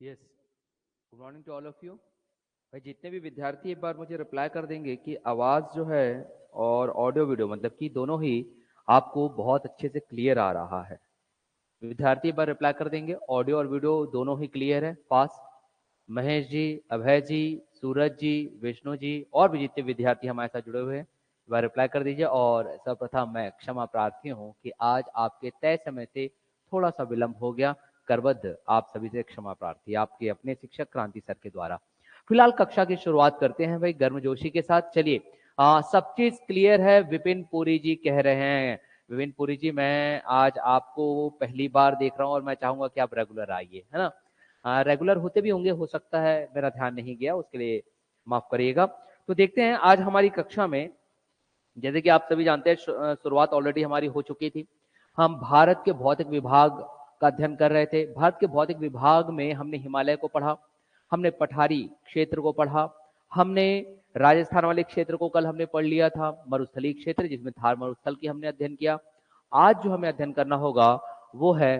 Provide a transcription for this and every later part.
Yes, good morning to all of you. भाई जितने भी विद्यार्थी एक बार मुझे रिप्लाई कर देंगे कि आवाज़ जो है और ऑडियो वीडियो मतलब कि दोनों ही आपको बहुत अच्छे से क्लियर आ रहा है। विद्यार्थी एक बार रिप्लाई कर देंगे ऑडियो और वीडियो दोनों ही क्लियर है, पास। महेश जी, अभय जी, सूरज जी, विष्णु जी और भी जितने विद्यार्थी हमारे साथ जुड़े हुए हैं एक बार रिप्लाई कर दीजिए। और सर्वप्रथम मैं क्षमा प्रार्थी हूँ कि आज आपके तय समय से थोड़ा सा विलंब हो गया। करबद्ध आप सभी से क्षमा प्रार्थी, आपके अपने शिक्षक क्रांति सर के द्वारा। फिलहाल कक्षा की शुरुआत करते हैं भाई गर्मजोशी के साथ। चलिए, सब चीज क्लियर है, विपिन पुरी जी कह रहे हैं। विपिन पुरी जी, मैं आज आपको पहली बार देख रहा हूँ और मैं चाहूंगा कि आप रेगुलर आइए, है ना। रेगुलर होते भी होंगे, हो सकता है, मेरा ध्यान नहीं गया, उसके लिए माफ करिएगा। तो देखते हैं आज हमारी कक्षा में, जैसे कि आप सभी जानते हैं शुरुआत ऑलरेडी हमारी हो चुकी थी। हम भारत के भौतिक विभाग का अध्ययन कर रहे थे। भारत के भौतिक विभाग में हमने हिमालय को पढ़ा, हमने पठारी क्षेत्र को पढ़ा, हमने राजस्थान वाले क्षेत्र को कल हमने पढ़ लिया था, मरुस्थलीय क्षेत्र जिसमें थार मरुस्थल की हमने अध्ययन किया। आज जो हमें अध्ययन करना होगा वो है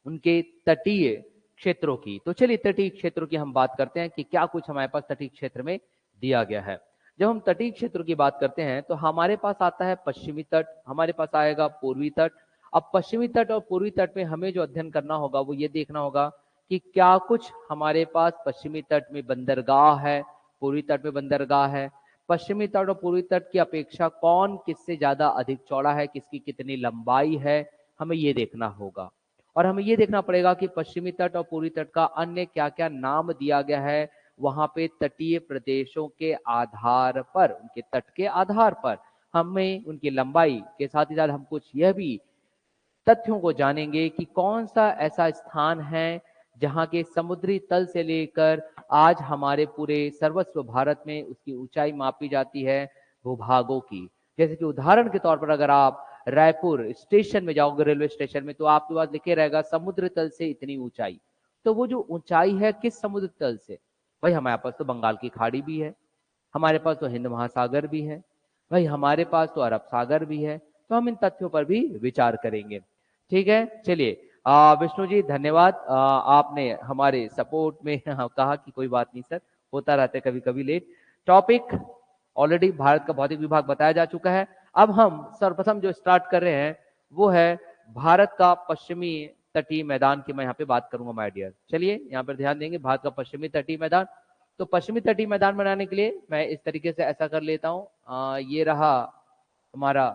उनके तटीय क्षेत्रों की। तो चलिए तटीय क्षेत्रों की हम बात करते हैं कि क्या कुछ हमारे पास तटीय क्षेत्र में दिया गया है। जब हम तटीय क्षेत्रों की बात करते हैं तो हमारे पास आता है पश्चिमी तट, हमारे पास आएगा पूर्वी तट। अब पश्चिमी तट और पूर्वी तट में हमें जो अध्ययन करना होगा वो ये देखना होगा कि क्या कुछ हमारे पास पश्चिमी तट में बंदरगाह है, पूर्वी तट में बंदरगाह है। पश्चिमी तट और पूर्वी तट की अपेक्षा कौन किससे ज्यादा अधिक चौड़ा है, किसकी कितनी लंबाई है, हमें ये देखना होगा। और हमें ये देखना पड़ेगा कि पश्चिमी तट और पूर्वी तट का अन्य क्या क्या नाम दिया गया है वहां पे तटीय प्रदेशों के आधार पर, उनके तट के आधार पर हमें उनकी लंबाई के साथ ही साथ हम कुछ यह भी तथ्यों को जानेंगे कि कौन सा ऐसा स्थान है जहां के समुद्री तल से लेकर आज हमारे पूरे सर्वस्व भारत में उसकी ऊंचाई मापी जाती है भूभागों की। जैसे कि उदाहरण के तौर पर अगर आप रायपुर स्टेशन में जाओगे, रेलवे स्टेशन में, तो आपके पास लिखे रहेगा समुद्र तल से इतनी ऊंचाई। तो वो जो ऊंचाई है किस समुद्र तल से? भाई हमारे पास तो बंगाल की खाड़ी भी है, हमारे पास तो हिंद महासागर भी है, भाई हमारे पास तो अरब सागर भी है। तो हम इन तथ्यों पर भी विचार करेंगे। ठीक है, चलिए। विष्णु जी धन्यवाद, आपने हमारे सपोर्ट में कहा कि कोई बात नहीं सर, होता रहता है कभी कभी लेट। टॉपिक ऑलरेडी भारत का भौतिक विभाग बताया जा चुका है। अब हम सर्वप्रथम जो स्टार्ट कर रहे हैं वो है भारत का पश्चिमी तटीय मैदान की मैं यहाँ पे बात करूंगा माय डियर। चलिए यहाँ पर ध्यान देंगे, भारत का पश्चिमी तटीय मैदान। तो पश्चिमी तटीय मैदान बनाने के लिए मैं इस तरीके से ऐसा कर लेता हूँ, ये रहा हमारा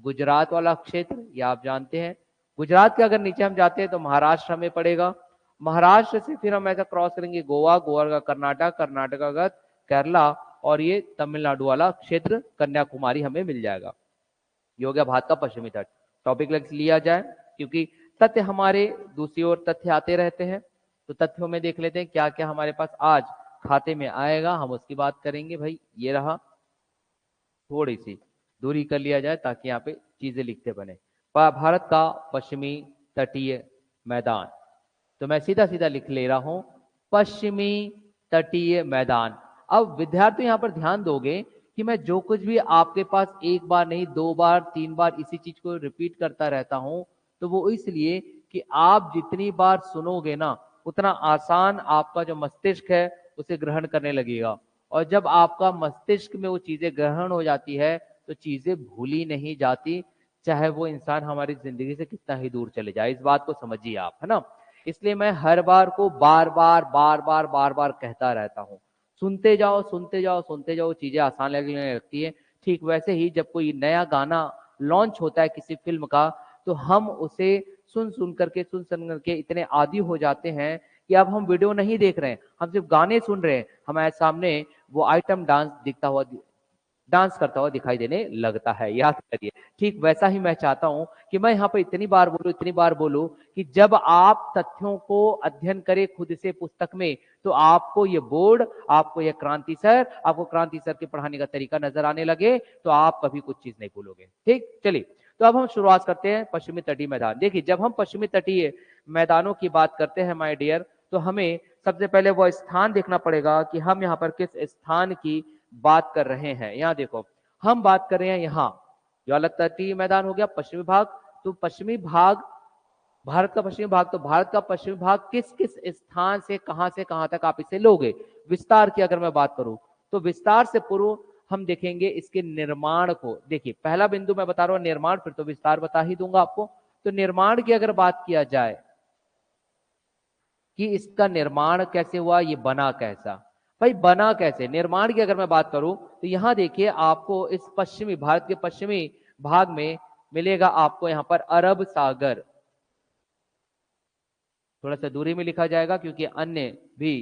गुजरात वाला क्षेत्र, ये आप जानते हैं। गुजरात के अगर नीचे हम जाते हैं तो महाराष्ट्र हमें पड़ेगा। महाराष्ट्र से फिर हम ऐसा क्रॉस करेंगे गोवा, गोवा का कर्नाटक, कर्नाटक का केरला, और ये तमिलनाडु वाला क्षेत्र कन्याकुमारी हमें मिल जाएगा। ये हो गया भारत का पश्चिमी तट। टॉपिक लिया जाए क्योंकि तथ्य हमारे दूसरी ओर तथ्य आते रहते हैं। तो तथ्यों में देख लेते हैं क्या क्या हमारे पास आज खाते में आएगा, हम उसकी बात करेंगे। भाई ये रहा, थोड़ी सी दूरी कर लिया जाए ताकि यहाँ पे चीजें लिखते बने। भारत का पश्चिमी तटीय मैदान, तो मैं सीधा सीधा लिख ले रहा हूं पश्चिमी तटीय मैदान। अब विद्यार्थी यहां पर ध्यान दोगे कि मैं जो कुछ भी आपके पास एक बार नहीं, दो बार, तीन बार इसी चीज को रिपीट करता रहता हूं, तो वो इसलिए कि आप जितनी बार सुनोगे ना उतना आसान आपका जो मस्तिष्क है उसे ग्रहण करने लगेगा। और जब आपका मस्तिष्क में वो चीजें ग्रहण हो जाती है तो चीजें भूली नहीं जाती, चाहे वो इंसान हमारी जिंदगी से कितना ही दूर चले जाए। इस बात को समझिए आप, है ना। इसलिए मैं हर बार को बार बार बार बार बार बार कहता रहता हूँ। सुनते जाओ सुनते जाओ सुनते जाओ, चीजें आसान लगने लगती है। ठीक वैसे ही जब कोई नया गाना लॉन्च होता है किसी फिल्म का, तो हम उसे सुन सुन करके इतने आदी हो जाते हैं कि अब हम वीडियो नहीं देख रहे हैं, हम सिर्फ गाने सुन रहे हैं, हमारे सामने वो आइटम डांस दिखता हुआ, डांस करता हुआ दिखाई देने लगता है। याद करिए, ठीक वैसा ही मैं चाहता हूं कि मैं यहाँ पर इतनी बार बोलूं, इतनी बार बोलूं कि जब आप तथ्यों को अध्ययन करें खुद से पुस्तक में, तो आपको ये बोर्ड, आपको ये क्रांति सर, आपको क्रांति सर के पढ़ाने का तरीका नजर आने लगे तो आप कभी कुछ चीज नहीं भूलोगे। ठीक, चलिए। तो अब हम शुरुआत करते हैं पश्चिमी तटीय मैदान। देखिए, जब हम पश्चिमी तटीय मैदानों की बात करते हैं माय डियर, तो हमें सबसे पहले वो स्थान देखना पड़ेगा कि हम यहाँ पर किस स्थान की बात कर रहे हैं। यहाँ देखो, हम बात कर रहे हैं यहाँ जो अलग तटीय मैदान हो गया पश्चिमी भाग। तो पश्चिमी भाग भारत का पश्चिमी भाग, तो भारत का पश्चिमी भाग किस किस स्थान से कहां तक आप इसे लोगे। विस्तार की अगर मैं बात करूं तो विस्तार से पूर्व हम देखेंगे इसके निर्माण को। देखिए पहला बिंदु मैं बता रहा हूं निर्माण, फिर तो विस्तार बता ही दूंगा आपको। तो निर्माण की अगर बात किया जाए कि इसका निर्माण कैसे हुआ, ये बना कैसा, भाई बना कैसे, निर्माण की अगर मैं बात करूं तो यहां देखिए आपको इस पश्चिमी भारत के पश्चिमी भाग में मिलेगा आपको यहां पर अरब सागर। थोड़ा सा दूरी में लिखा जाएगा क्योंकि अन्य भी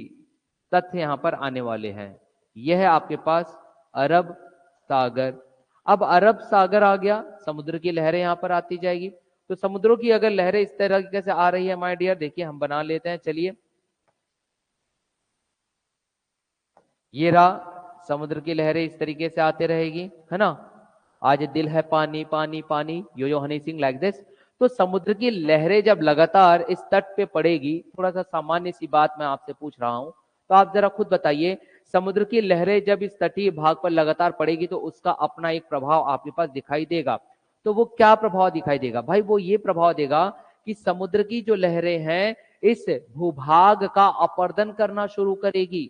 तथ्य यहां पर आने वाले हैं। यह है आपके पास अरब सागर। अब अरब सागर आ गया, समुद्र की लहरें यहां पर आती जाएगी। तो समुद्रों की अगर लहरें इस तरीके से आ रही है माय डियर, देखिए हम बना लेते हैं, चलिए ये रहा समुद्र की लहरें इस तरीके से आते रहेगी, है ना। आज दिल है पानी पानी पानी, यो हनी सिंह लाइक दिस। तो समुद्र की लहरें जब लगातार इस तट पे पड़ेगी, थोड़ा सा सामान्य सी बात मैं आपसे पूछ रहा हूं, तो आप जरा खुद बताइए, समुद्र की लहरें जब इस तटीय भाग पर लगातार पड़ेगी तो उसका अपना एक प्रभाव आपके पास दिखाई देगा। तो वो क्या प्रभाव दिखाई देगा भाई, वो ये प्रभाव देगा कि समुद्र की जो लहरें हैं इस भूभाग का अपर्दन करना शुरू करेगी।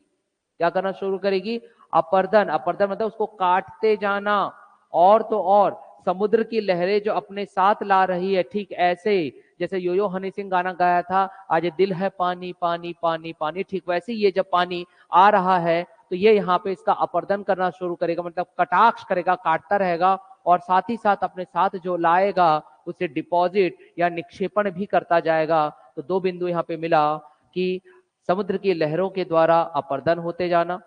क्या करना शुरू करेगी, अपर्दन। अपर्दन मतलब उसको काटते जाना। और तो और समुद्र की लहरें जो अपने साथ ला रही है, ठीक ऐसे जैसे यो हनी सिंह गाना गाया था, आज दिल है पानी पानी पानी पानी, ठीक वैसे ये जब पानी आ रहा है तो ये यहाँ पे इसका अपर्दन करना शुरू करेगा, मतलब कटाक्ष करेगा, काटता रहेगा, और साथ ही साथ अपने साथ जो लाएगा उसे डिपॉजिट या निक्षेपण भी करता जाएगा। तो दो बिंदु यहाँ पे मिला कि समुद्र की लहरों के द्वारा अपर्दन होते जाना।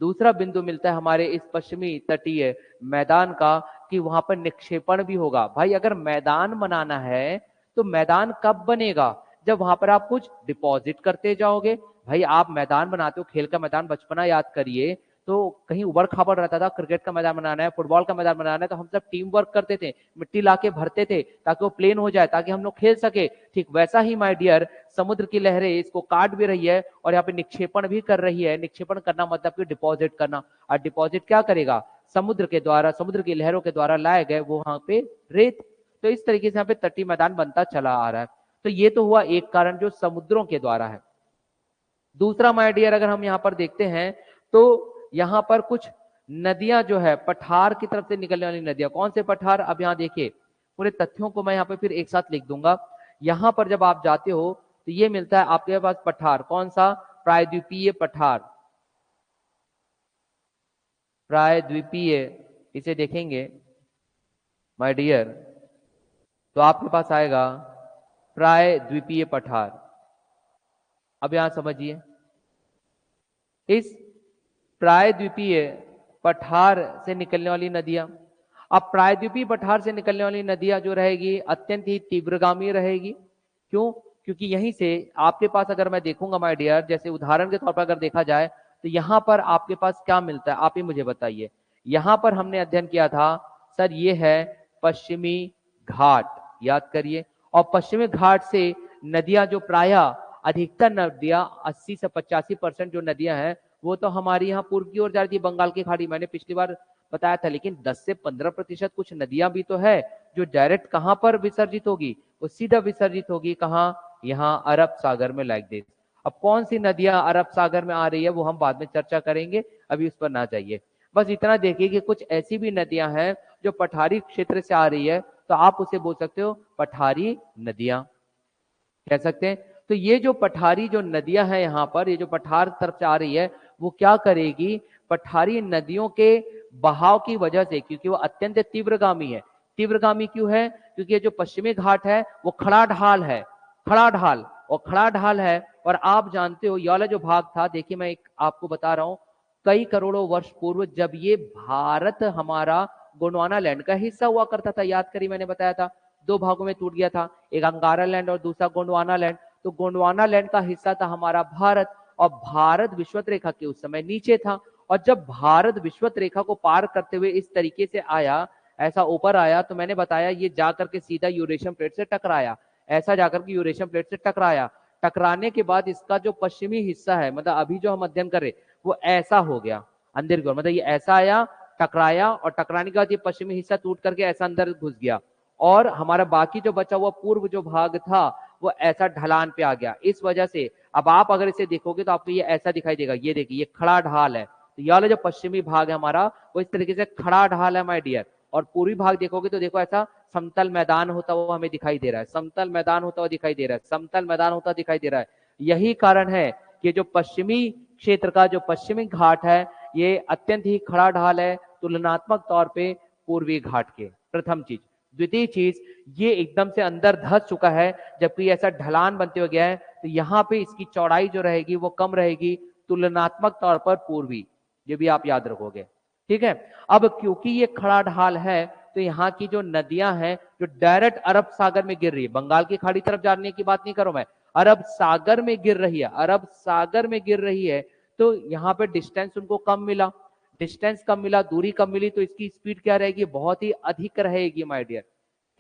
दूसरा बिंदु मिलता है हमारे इस पश्चिमी तटीय मैदान का कि वहां पर निक्षेपण भी होगा। भाई अगर मैदान बनाना है तो मैदान कब बनेगा, जब वहां पर आप कुछ डिपॉजिट करते जाओगे। भाई आप मैदान बनाते हो, खेल का मैदान बचपना याद करिए, तो कहीं उबड़ खाबड़ रहता था, क्रिकेट का मैदान बनाना है, फुटबॉल का मैदान बनाना है, तो हम सब टीम वर्क करते थे, मिट्टी लाके भरते थे ताकि वो प्लेन हो जाए, ताकि हम लोग खेल सके। ठीक वैसा ही माय डियर समुद्र की लहरें इसको काट भी रही है और यहाँ पे निक्षेपण भी कर रही है। निक्षेपण करना मतलब कि डिपॉजिट करना। और डिपॉजिट क्या करेगा, समुद्र के द्वारा, समुद्र की लहरों के द्वारा लाए गए वो वहां पे रेत। तो इस तरीके से यहाँ पे तटीय मैदान बनता चला आ रहा है। तो ये तो हुआ एक कारण जो समुद्रों के द्वारा है। दूसरा माय डियर अगर हम यहाँ पर देखते हैं तो यहाँ पर कुछ नदियां जो है पठार की तरफ से निकलने वाली नदियां, कौन से पठार, अब यहाँ देखिए पूरे तथ्यों को मैं यहाँ पे फिर एक साथ लिख दूंगा। यहाँ पर जब आप जाते हो तो ये मिलता है आपके पास पठार, कौन सा, प्रायद्वीपीय पठार। प्रायद्वीपीय इसे देखेंगे माय डियर तो आपके पास आएगा प्रायद्वीपीय पठार। अब यहां समझिए, इस प्रायद्वीपीय पठार से निकलने वाली नदियां, अब प्रायद्वीपीय पठार से निकलने वाली नदियां जो रहेगी अत्यंत ही तीव्रगामी रहेगी। क्यों, क्योंकि यहीं से आपके पास अगर मैं देखूंगा माय डियर, जैसे उदाहरण के तौर पर अगर देखा जाए तो यहां पर आपके पास क्या मिलता है, आप ही मुझे बताइए। यहां पर हमने अध्ययन किया था सर, ये है पश्चिमी घाट, याद करिए। और पश्चिमी घाट से नदियां जो प्राय अधिकतर नदियां 80 से 85% जो नदियां हैं वो तो हमारी यहाँ पूर्व की ओर जा रही थी, बंगाल की खाड़ी, मैंने पिछली बार बताया था। लेकिन 10 से 15% कुछ नदियां भी तो है जो डायरेक्ट कहां पर विसर्जित होगी, वो सीधा विसर्जित होगी कहां, यहाँ अरब सागर में, लाइक दिस। अब कौन सी नदियां अरब सागर में आ रही है वो हम बाद में चर्चा करेंगे, अभी उस पर ना जाइए। बस इतना देखिए कि कुछ ऐसी भी नदियां हैं जो पठारी क्षेत्र से आ रही है, तो आप उसे बोल सकते हो पठारी नदियां, कह सकते हैं। तो ये जो पठारी जो नदियां हैं यहाँ पर, ये जो पठार तरफ से आ रही है, वो क्या करेगी, पठारी नदियों के बहाव की वजह से, क्योंकि वो अत्यंत तीव्रगामी है। तीव्रगामी क्यों है, क्योंकि ये जो पश्चिमी घाट है वो खड़ा ढाल है, खड़ा ढाल, और खड़ा ढाल है। और आप जानते हो ये वाला जो भाग था, देखिए मैं एक आपको बता रहा हूं, कई करोड़ों वर्ष पूर्व जब ये भारत हमारा गोंडवाना लैंड का हिस्सा हुआ करता था, याद करिए मैंने बताया था, दो भागों में टूट गया था, एक अंगारा लैंड और दूसरा गोंडवाना लैंड। तो गोंडवाना लैंड का हिस्सा था हमारा भारत, और भारत विषुवत रेखा के उस समय नीचे था। और जब भारत विषुवत रेखा को पार करते हुए इस तरीके से आया, ऐसा ऊपर आया, तो मैंने बताया ये जाकर के सीधा यूरेशियन प्लेट से टकराया, ऐसा जाकर के यूरेशियन प्लेट से टकराया। टकराने के बाद इसका जो पश्चिमी हिस्सा है, मतलब अभी जो हम अध्ययन कर रहे, वो ऐसा हो गया अंदर की ओर, मतलब ये ऐसा आया, टकराया, और टकराने के बाद ये पश्चिमी हिस्सा टूट करके ऐसा अंदर घुस गया। और हमारा बाकी जो बचा हुआ पूर्व जो भाग था वो ऐसा ढलान पे आ गया। इस वजह से अब आप अगर इसे देखोगे तो आपको ये ऐसा दिखाई देगा, ये देखिए ये खड़ा ढाल है। तो ये वाला जो पश्चिमी भाग है हमारा वो इस तरीके से खड़ा ढाल है माय डियर। और पूर्वी भाग देखोगे तो देखो ऐसा समतल मैदान होता हुआ हमें दिखाई दे रहा है, समतल मैदान होता हुआ दिखाई दे रहा है, समतल मैदान होता दिखाई दे रहा है। यही कारण है कि जो पश्चिमी क्षेत्र का जो पश्चिमी घाट है ये अत्यंत ही खड़ा ढाल है तुलनात्मक तौर पे पूर्वी घाट के। प्रथम चीज। द्वितीय चीज, ये एकदम से अंदर धंस चुका है, जबकि ऐसा ढलान बनते हुए गया है तो यहाँ पे इसकी चौड़ाई जो रहेगी वो कम रहेगी तुलनात्मक तौर पर पूर्वी। ये भी आप याद रखोगे, ठीक है। अब क्योंकि ये खड़ा ढाल है तो यहाँ की जो नदियां हैं जो डायरेक्ट अरब सागर में गिर रही है, बंगाल की खाड़ी तरफ जाने की बात नहीं करूं मैं, अरब सागर में गिर रही है, अरब सागर में गिर रही है, तो यहाँ पे डिस्टेंस उनको कम मिला, डिस्टेंस कम मिला, दूरी कम मिली, तो इसकी स्पीड क्या रहेगी, बहुत ही अधिक रहेगी माय डियर।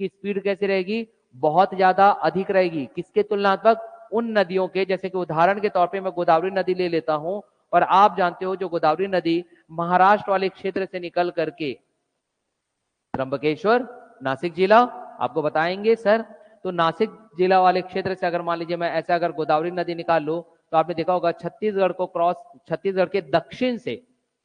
की स्पीड कैसे रहेगी, बहुत ज्यादा अधिक रहेगी। किसके तुलनात्मक, उन नदियों के, जैसे कि उदाहरण के तौर पे मैं गोदावरी नदी ले लेता हूं, और आप जानते हो जो गोदावरी नदी महाराष्ट्र वाले क्षेत्र से निकल करके त्र्यंबकेश्वर, नासिक जिला, आपको बताएंगे सर, तो नासिक जिला वाले क्षेत्र से अगर मान लीजिए मैं ऐसा अगर गोदावरी नदी निकाल लूं तो आपने देखा होगा छत्तीसगढ़ को क्रॉस, छत्तीसगढ़ के दक्षिण से,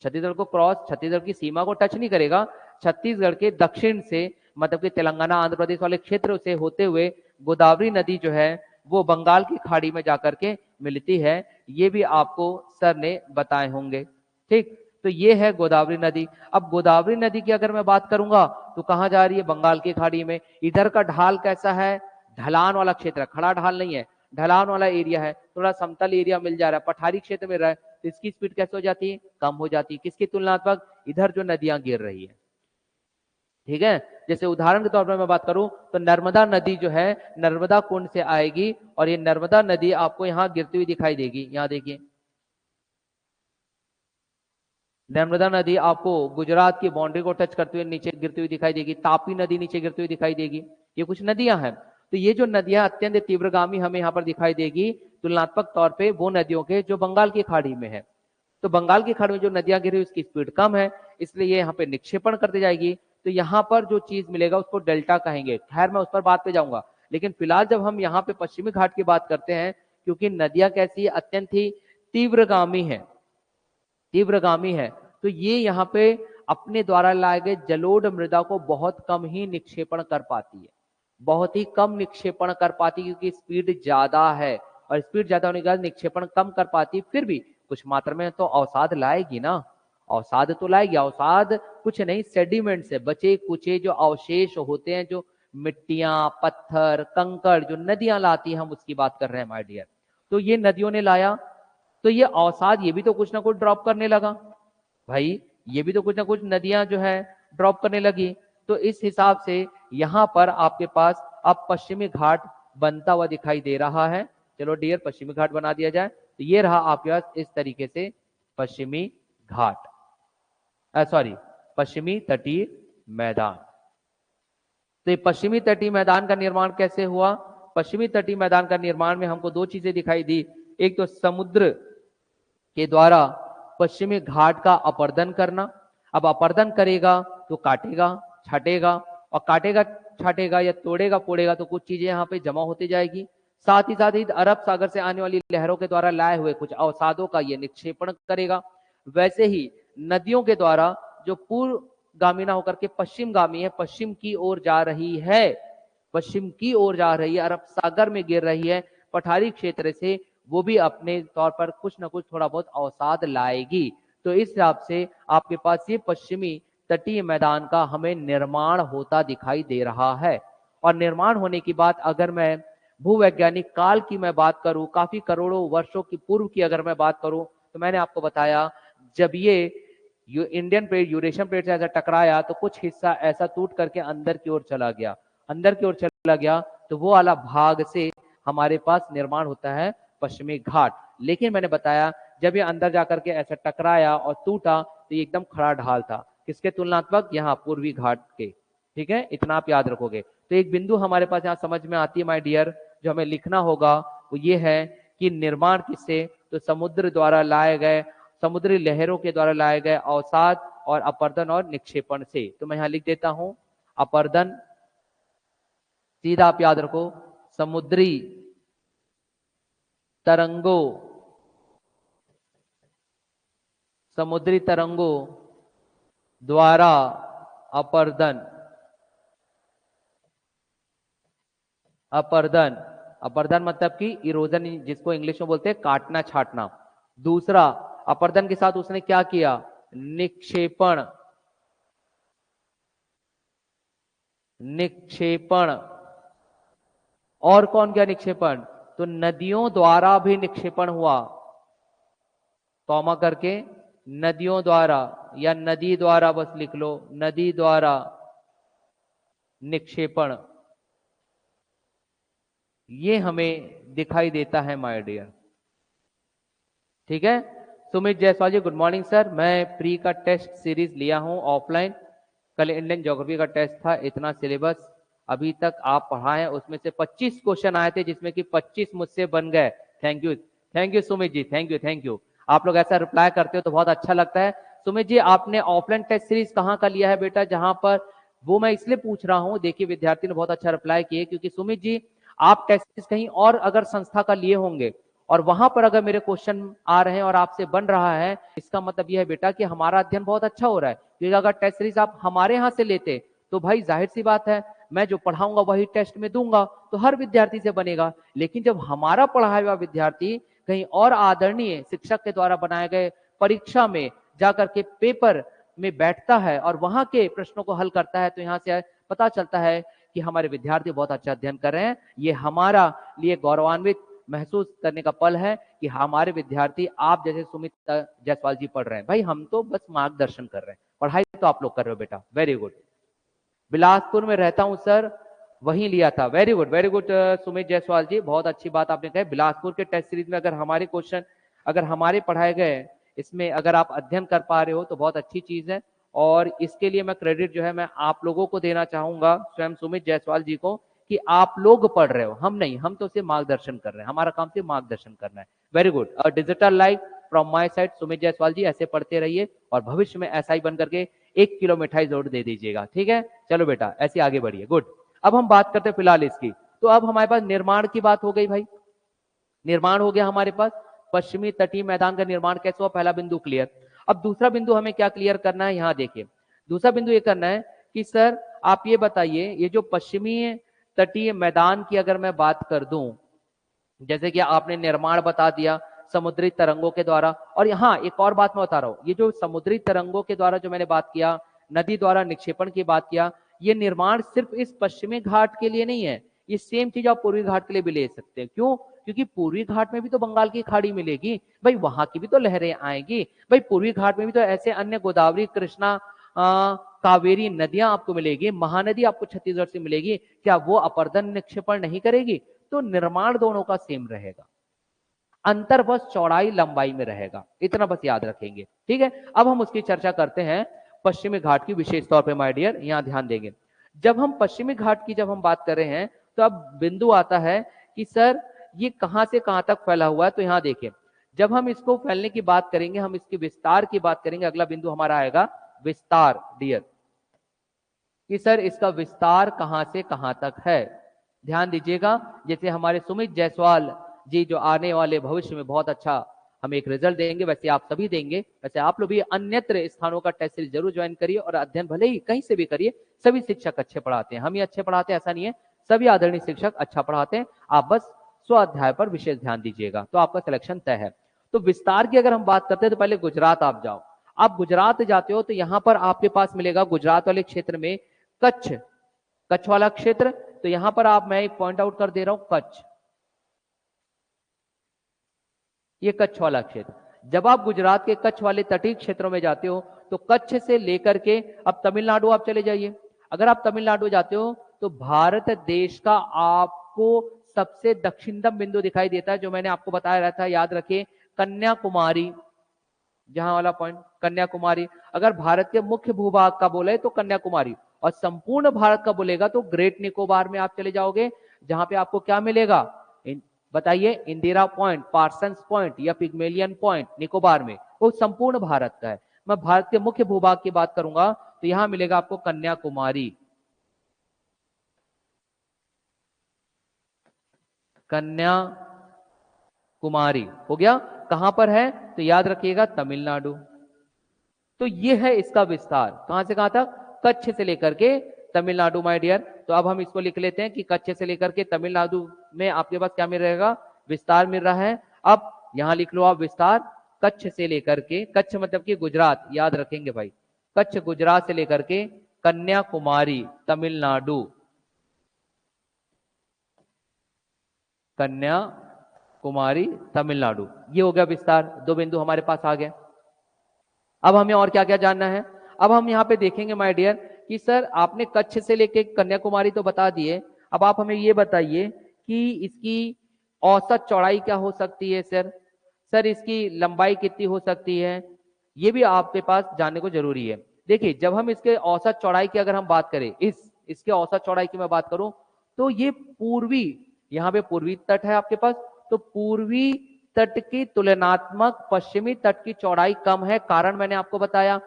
छत्तीसगढ़ को क्रॉस, छत्तीसगढ़ की सीमा को टच नहीं करेगा, छत्तीसगढ़ के दक्षिण से मतलब कि तेलंगाना आंध्र प्रदेश वाले क्षेत्र से होते हुए गोदावरी नदी जो है वो बंगाल की खाड़ी में जाकर के मिलती है। ये भी आपको सर ने बताए होंगे, ठीक। तो ये है गोदावरी नदी। अब गोदावरी नदी की अगर मैं बात करूंगा तो कहां जा रही है, बंगाल की खाड़ी में। इधर का ढाल कैसा है, ढलान वाला क्षेत्र, खड़ा ढाल नहीं है, ढलान वाला एरिया है, थोड़ा समतल एरिया मिल जा रहा है, पठारी क्षेत्र में रहा है, तो इसकी स्पीड कैसे हो जाती है, कम हो जाती है। किसकी तुलनात्मक, इधर जो नदियां गिर रही है, ठीक है। जैसे उदाहरण के तौर पर मैं बात करूं तो नर्मदा नदी जो है नर्मदा कुंड से आएगी, और ये नर्मदा नदी आपको यहां गिरती हुई दिखाई देगी, यहां देखिए नर्मदा नदी आपको गुजरात की बाउंड्री को टच करते हुए नीचे गिरती हुई दिखाई देगी, तापी नदी नीचे गिरती हुई दिखाई देगी। ये कुछ नदियां हैं। तो ये जो नदियां अत्यंत तीव्रगामी हमें यहाँ पर दिखाई देगी तुलनात्मक तौर पे वो नदियों के जो बंगाल की खाड़ी में है। तो बंगाल की खाड़ी में जो नदियां गिरी उसकी स्पीड कम है, इसलिए ये यहाँ पे निक्षेपण करती जाएगी। तो यहाँ पर जो चीज मिलेगा उसको डेल्टा कहेंगे। खैर मैं उस पर बात पे जाऊंगा, लेकिन फिलहाल जब हम यहाँ पे पश्चिमी घाट की बात करते हैं, क्योंकि नदियां कैसी अत्यंत ही तीव्रगामी है, तीव्रगामी है, तो ये यहाँ पे अपने द्वारा लाए गए जलोढ़ मृदा को बहुत कम ही निक्षेपण कर पाती है, बहुत ही कम निक्षेपण कर पाती, क्योंकि स्पीड ज्यादा है, और स्पीड ज्यादा होने के बाद निक्षेपण कम कर पाती। फिर भी कुछ मात्रा में तो अवसाद लाएगी ना, अवसाद तो लाएगी। अवसाद कुछ नहीं, सेडिमेंट से बचे कुचे जो अवशेष होते हैं, जो मिट्टियां, पत्थर, कंकड़ जो नदियां लाती हैं, हम उसकी बात कर रहे हैं माय डियर। तो ये नदियों ने लाया, तो ये अवसाद ये भी तो कुछ ना कुछ ड्रॉप करने लगा भाई, ये भी तो कुछ ना कुछ नदियां जो है ड्रॉप करने लगी। तो इस हिसाब से यहां पर आपके पास अब पश्चिमी घाट बनता हुआ दिखाई दे रहा है। चलो डियर पश्चिमी घाट बना दिया जाए, तो ये रहा आपके पास इस तरीके से पश्चिमी घाट, सॉरी पश्चिमी तटीय मैदान। तो ये पश्चिमी तटीय मैदान का निर्माण कैसे हुआ, पश्चिमी तटीय मैदान का निर्माण में हमको दो चीजें दिखाई दी। एक तो समुद्र के द्वारा पश्चिमी घाट का अपर्दन करना। अब अपर्दन करेगा तो काटेगा, छाटेगा, और काटेगा, छाटेगा या तोड़ेगा, फोड़ेगा तो कुछ चीजें यहाँ पे जमा होती जाएगी। साथ ही अरब सागर से आने वाली लहरों के द्वारा लाए हुए कुछ अवसादों का ये निक्षेपण करेगा। वैसे ही नदियों के द्वारा जो पूर्व गामी ना होकर के पश्चिम गामी है, पश्चिम की ओर जा रही है, पश्चिम की ओर जा रही है, अरब सागर में गिर रही है पठारी क्षेत्र से, वो भी अपने तौर पर कुछ ना कुछ थोड़ा बहुत अवसाद लाएगी। तो इस हिसाब से आपके पास ये पश्चिमी तटीय मैदान का हमें निर्माण होता दिखाई दे रहा है। और निर्माण होने की बात अगर मैं भूवैज्ञानिक काल की मैं बात करूं, काफी करोड़ों वर्षों की पूर्व की अगर मैं बात करूं, तो मैंने आपको बताया जब ये इंडियन प्लेट यूरेशियन प्लेट से ऐसा टकराया तो कुछ हिस्सा ऐसा टूट करके अंदर की ओर चला गया, अंदर की ओर चला गया, तो वो वाला भाग से हमारे पास निर्माण होता है पश्चिमी घाट। लेकिन मैंने बताया जब ये अंदर जाकर के ऐसा टकराया और टूटा तो ये एकदम खड़ा ढाल था, किसके तुलनात्मक, यहाँ पूर्वी घाट के। ठीक है, इतना आप याद रखोगे। तो एक बिंदु हमारे पास यहाँ समझ में आती है माय डियर, जो हमें लिखना होगा वो ये है कि निर्माण किससे, तो समुद्र द्वारा लाए गए, समुद्री लहरों के द्वारा लाए गए अवसाद और अपर्दन और निक्षेपण से। तो मैं यहाँ लिख देता हूं अपर्दन सीधा आप याद रखो, समुद्री तरंगों, समुद्री तरंगों द्वारा अपर्दन, अपर्दन, अपर्दन मतलब कि इरोजन, जिसको इंग्लिश में बोलते हैं काटना छाटना। दूसरा, अपर्दन के साथ उसने क्या किया, निक्षेपण, निक्षेपण। और कौन क्या निक्षेपण, तो नदियों द्वारा भी निक्षेपण हुआ, कॉमा करके नदियों द्वारा या नदी द्वारा बस लिख लो, नदी द्वारा निक्षेपण, ये हमें दिखाई देता है माय डियर। ठीक है, Sumit Jaiswal ji good morning sir, मैं प्री का टेस्ट सीरीज लिया हूं ऑफलाइन, कल इंडियन ज्योग्राफी का टेस्ट था, इतना सिलेबस अभी तक आप पढ़ाए, उसमें से 25 क्वेश्चन आए थे जिसमें कि 25 मुझसे बन गए। Thank you, thank you Sumit ji, thank you, thank you. आप लोग ऐसा रिप्लाई करते हो तो बहुत अच्छा लगता है। सुमित जी आपने ऑफलाइन टेस्ट सीरीज कहाँ का लिया है बेटा, जहां पर, वो मैं इसलिए पूछ रहा हूं, देखिए विद्यार्थी ने बहुत अच्छा रिप्लाई किए, क्योंकि सुमित जी आप टेस्ट सीरीज कहीं और अगर संस्था का लिए होंगे और वहां पर अगर मेरे क्वेश्चन आ रहे हैं और आपसे बन रहा है, इसका मतलब यह है बेटा कि हमारा अध्ययन बहुत अच्छा हो रहा है। क्योंकि अगर टेस्ट सीरीज आप हमारे यहाँ से लेते तो भाई जाहिर सी बात है मैं जो पढ़ाऊंगा वही टेस्ट में दूंगा तो हर विद्यार्थी से बनेगा। लेकिन जब हमारा पढ़ाया हुआ विद्यार्थी कहीं और आदरणीय शिक्षक के द्वारा बनाए गए परीक्षा में जाकर के पेपर में बैठता है और वहां के प्रश्नों को हल करता है, तो यहाँ से पता चलता है कि हमारे विद्यार्थी बहुत अच्छा अध्ययन कर रहे हैं। ये हमारा लिए गौरवान्वित महसूस करने का पल है कि हमारे विद्यार्थी आप जैसे सुमित जायसवाल जी पढ़ रहे हैं। भाई हम तो बस मार्गदर्शन कर रहे हैं, पढ़ाई तो आप लोग कर रहे हो बेटा, वेरी गुड। बिलासपुर में रहता हूं सर, वहीं लिया था, very good, very good Sumit Jaiswal ji, बहुत अच्छी बात आपने कही। बिलासपुर के टेस्ट सीरीज में अगर हमारे क्वेश्चन, अगर हमारे पढ़ाए गए इसमें अगर आप अध्ययन कर पा रहे हो तो बहुत अच्छी चीज है। और इसके लिए मैं क्रेडिट जो है मैं आप लोगों को देना चाहूंगा, स्वयं सुमित जायसवाल जी को, कि आप लोग पढ़ रहे हो, हम नहीं, हम तो सिर्फ मार्गदर्शन कर रहे हैं, हमारा काम सिर्फ मार्गदर्शन करना है। Very good, digital life from my side Sumit Jaiswal ji, ऐसे पढ़ते रहिए और भविष्य में ऐसा ही बन करके 1 किलो मिठाई जरूर दे दीजिएगा। ठीक है, चलो बेटा ऐसे आगे बढ़िए, गुड। अब हम बात करते हैं फिलहाल इसकी, तो अब हमारे पास निर्माण की बात हो गई भाई, निर्माण हो गया हमारे पास, पश्चिमी तटीय मैदान का निर्माण कैसे हुआ, पहला बिंदु क्लियर। अब दूसरा बिंदु हमें क्या क्लियर करना है, यहाँ देखिए दूसरा बिंदु ये करना है कि सर आप ये बताइए, ये जो पश्चिमी तटीय मैदान की अगर मैं बात कर दूं, जैसे कि आपने निर्माण बता दिया समुद्री तरंगों के द्वारा, और यहाँ एक और बात मैं बता रहा हूं, ये जो समुद्री तरंगों के द्वारा जो मैंने बात किया, नदी द्वारा निक्षेपण की बात किया, ये निर्माण सिर्फ इस पश्चिमी घाट के लिए नहीं है, ये सेम चीज आप पूर्वी घाट के लिए भी ले सकते हैं। क्यों, क्योंकि पूर्वी घाट में भी तो बंगाल की खाड़ी मिलेगी भाई, वहां की भी तो लहरें आएंगी भाई, पूर्वी घाट में भी तो ऐसे अन्य गोदावरी कृष्णा कावेरी नदियां आपको मिलेगी, महानदी आपको छत्तीसगढ़ से मिलेगी, क्या वो अपर्दन निक्षेपण नहीं करेगी। तो निर्माण दोनों का सेम रहेगा, अंतर बस चौड़ाई लंबाई में रहेगा, इतना बस याद रखेंगे। ठीक है, अब हम उसकी चर्चा करते हैं पश्चिमी घाट की, विशेष तौर पे माय डियर यहां ध्यान देंगे। जब हम पश्चिमी घाट की जब हम बात कर रहे हैं तो अब बिंदु आता है कि सर ये कहां से कहां तक फैला हुआ है, तो यहां देखिए जब हम इसको फैलने की बात करेंगे, हम इसके विस्तार की बात करेंगे, अगला बिंदु हमारा आएगा विस्तार डियर, कि सर इसका विस्तार कहां से कहां तक है। ध्यान दीजिएगा, जैसे हमारे सुमित जायसवाल जी जो आने वाले भविष्य में बहुत अच्छा हमें एक रिजल्ट देंगे, वैसे आप सभी देंगे, वैसे आप लोग भी अन्यत्र स्थानों का टेस्ट सीरीज जरूर ज्वाइन करिए और अध्ययन भले ही कहीं से भी करिए, सभी शिक्षक अच्छे पढ़ाते हैं, हम ही अच्छे पढ़ाते हैं ऐसा नहीं है, सभी आदरणीय शिक्षक अच्छा पढ़ाते हैं, आप बस स्व अध्याय पर विशेष ध्यान दीजिएगा तो आपका सिलेक्शन तय है। तो विस्तार की अगर हम बात करते हैं तो पहले गुजरात आप जाओ, आप गुजरात जाते हो तो यहां पर आपके पास मिलेगा गुजरात वाले क्षेत्र में कच्छ, कच्छ वाला क्षेत्र, तो यहां पर आप, मैं एक पॉइंट आउट कर दे रहा हूं, कच्छ, ये कच्छ वाला क्षेत्र। जब आप गुजरात के कच्छ वाले तटीय क्षेत्रों में जाते हो तो कच्छ से लेकर के अब तमिलनाडु आप चले जाइए, अगर आप तमिलनाडु जाते हो तो भारत देश का आपको सबसे दक्षिणतम बिंदु दिखाई देता है, जो मैंने आपको बताया रहता है, याद रखिए कन्याकुमारी, जहां वाला पॉइंट कन्याकुमारी, अगर भारत के मुख्य भूभाग का बोले तो कन्याकुमारी, और संपूर्ण भारत का बोलेगा तो ग्रेट निकोबार में आप चले जाओगे, जहां पे आपको क्या मिलेगा, बताइए, इंदिरा पॉइंट, पार्सन्स पॉइंट या पिग्मेलियन पॉइंट निकोबार में, वो संपूर्ण भारत का है। मैं भारत के मुख्य भूभाग की बात करूंगा तो यहां मिलेगा आपको कन्याकुमारी, कन्याकुमारी हो गया। कहां पर है तो याद रखिएगा तमिलनाडु। तो ये है इसका विस्तार, कहां से कहां तक, कच्छ से लेकर के तमिलनाडु माय डियर। तो अब हम इसको लिख लेते हैं कि कच्छ से लेकर के तमिलनाडु में आपके पास क्या मिल रहेगा, विस्तार मिल रहा है। अब यहां लिख लो आप विस्तार, कच्छ से लेकर के, कच्छ मतलब कि गुजरात, याद रखेंगे भाई, कच्छ गुजरात से लेकर के कन्याकुमारी तमिलनाडु, कन्याकुमारी तमिलनाडु, ये हो गया विस्तार। दो बिंदु हमारे पास आ गए। अब हमें और क्या क्या जानना है। अब हम यहाँ पे देखेंगे माय डियर कि सर आपने कच्छ से लेके कन्याकुमारी तो बता दिए, अब आप हमें ये बताइए कि इसकी औसत चौड़ाई क्या हो सकती है सर, सर इसकी लंबाई कितनी हो सकती है, ये भी आपके पास जानने को जरूरी है। देखिए जब हम इसके औसत चौड़ाई की अगर हम बात करें, इसके औसत चौड़ाई की मैं बात करूं तो ये पूर्वी, यहाँ पे पूर्वी तट है आपके पास, तो पूर्वी तट की तुलनात्मक पश्चिमी तट की चौड़ाई कम है। कारण मैंने आपको बताया,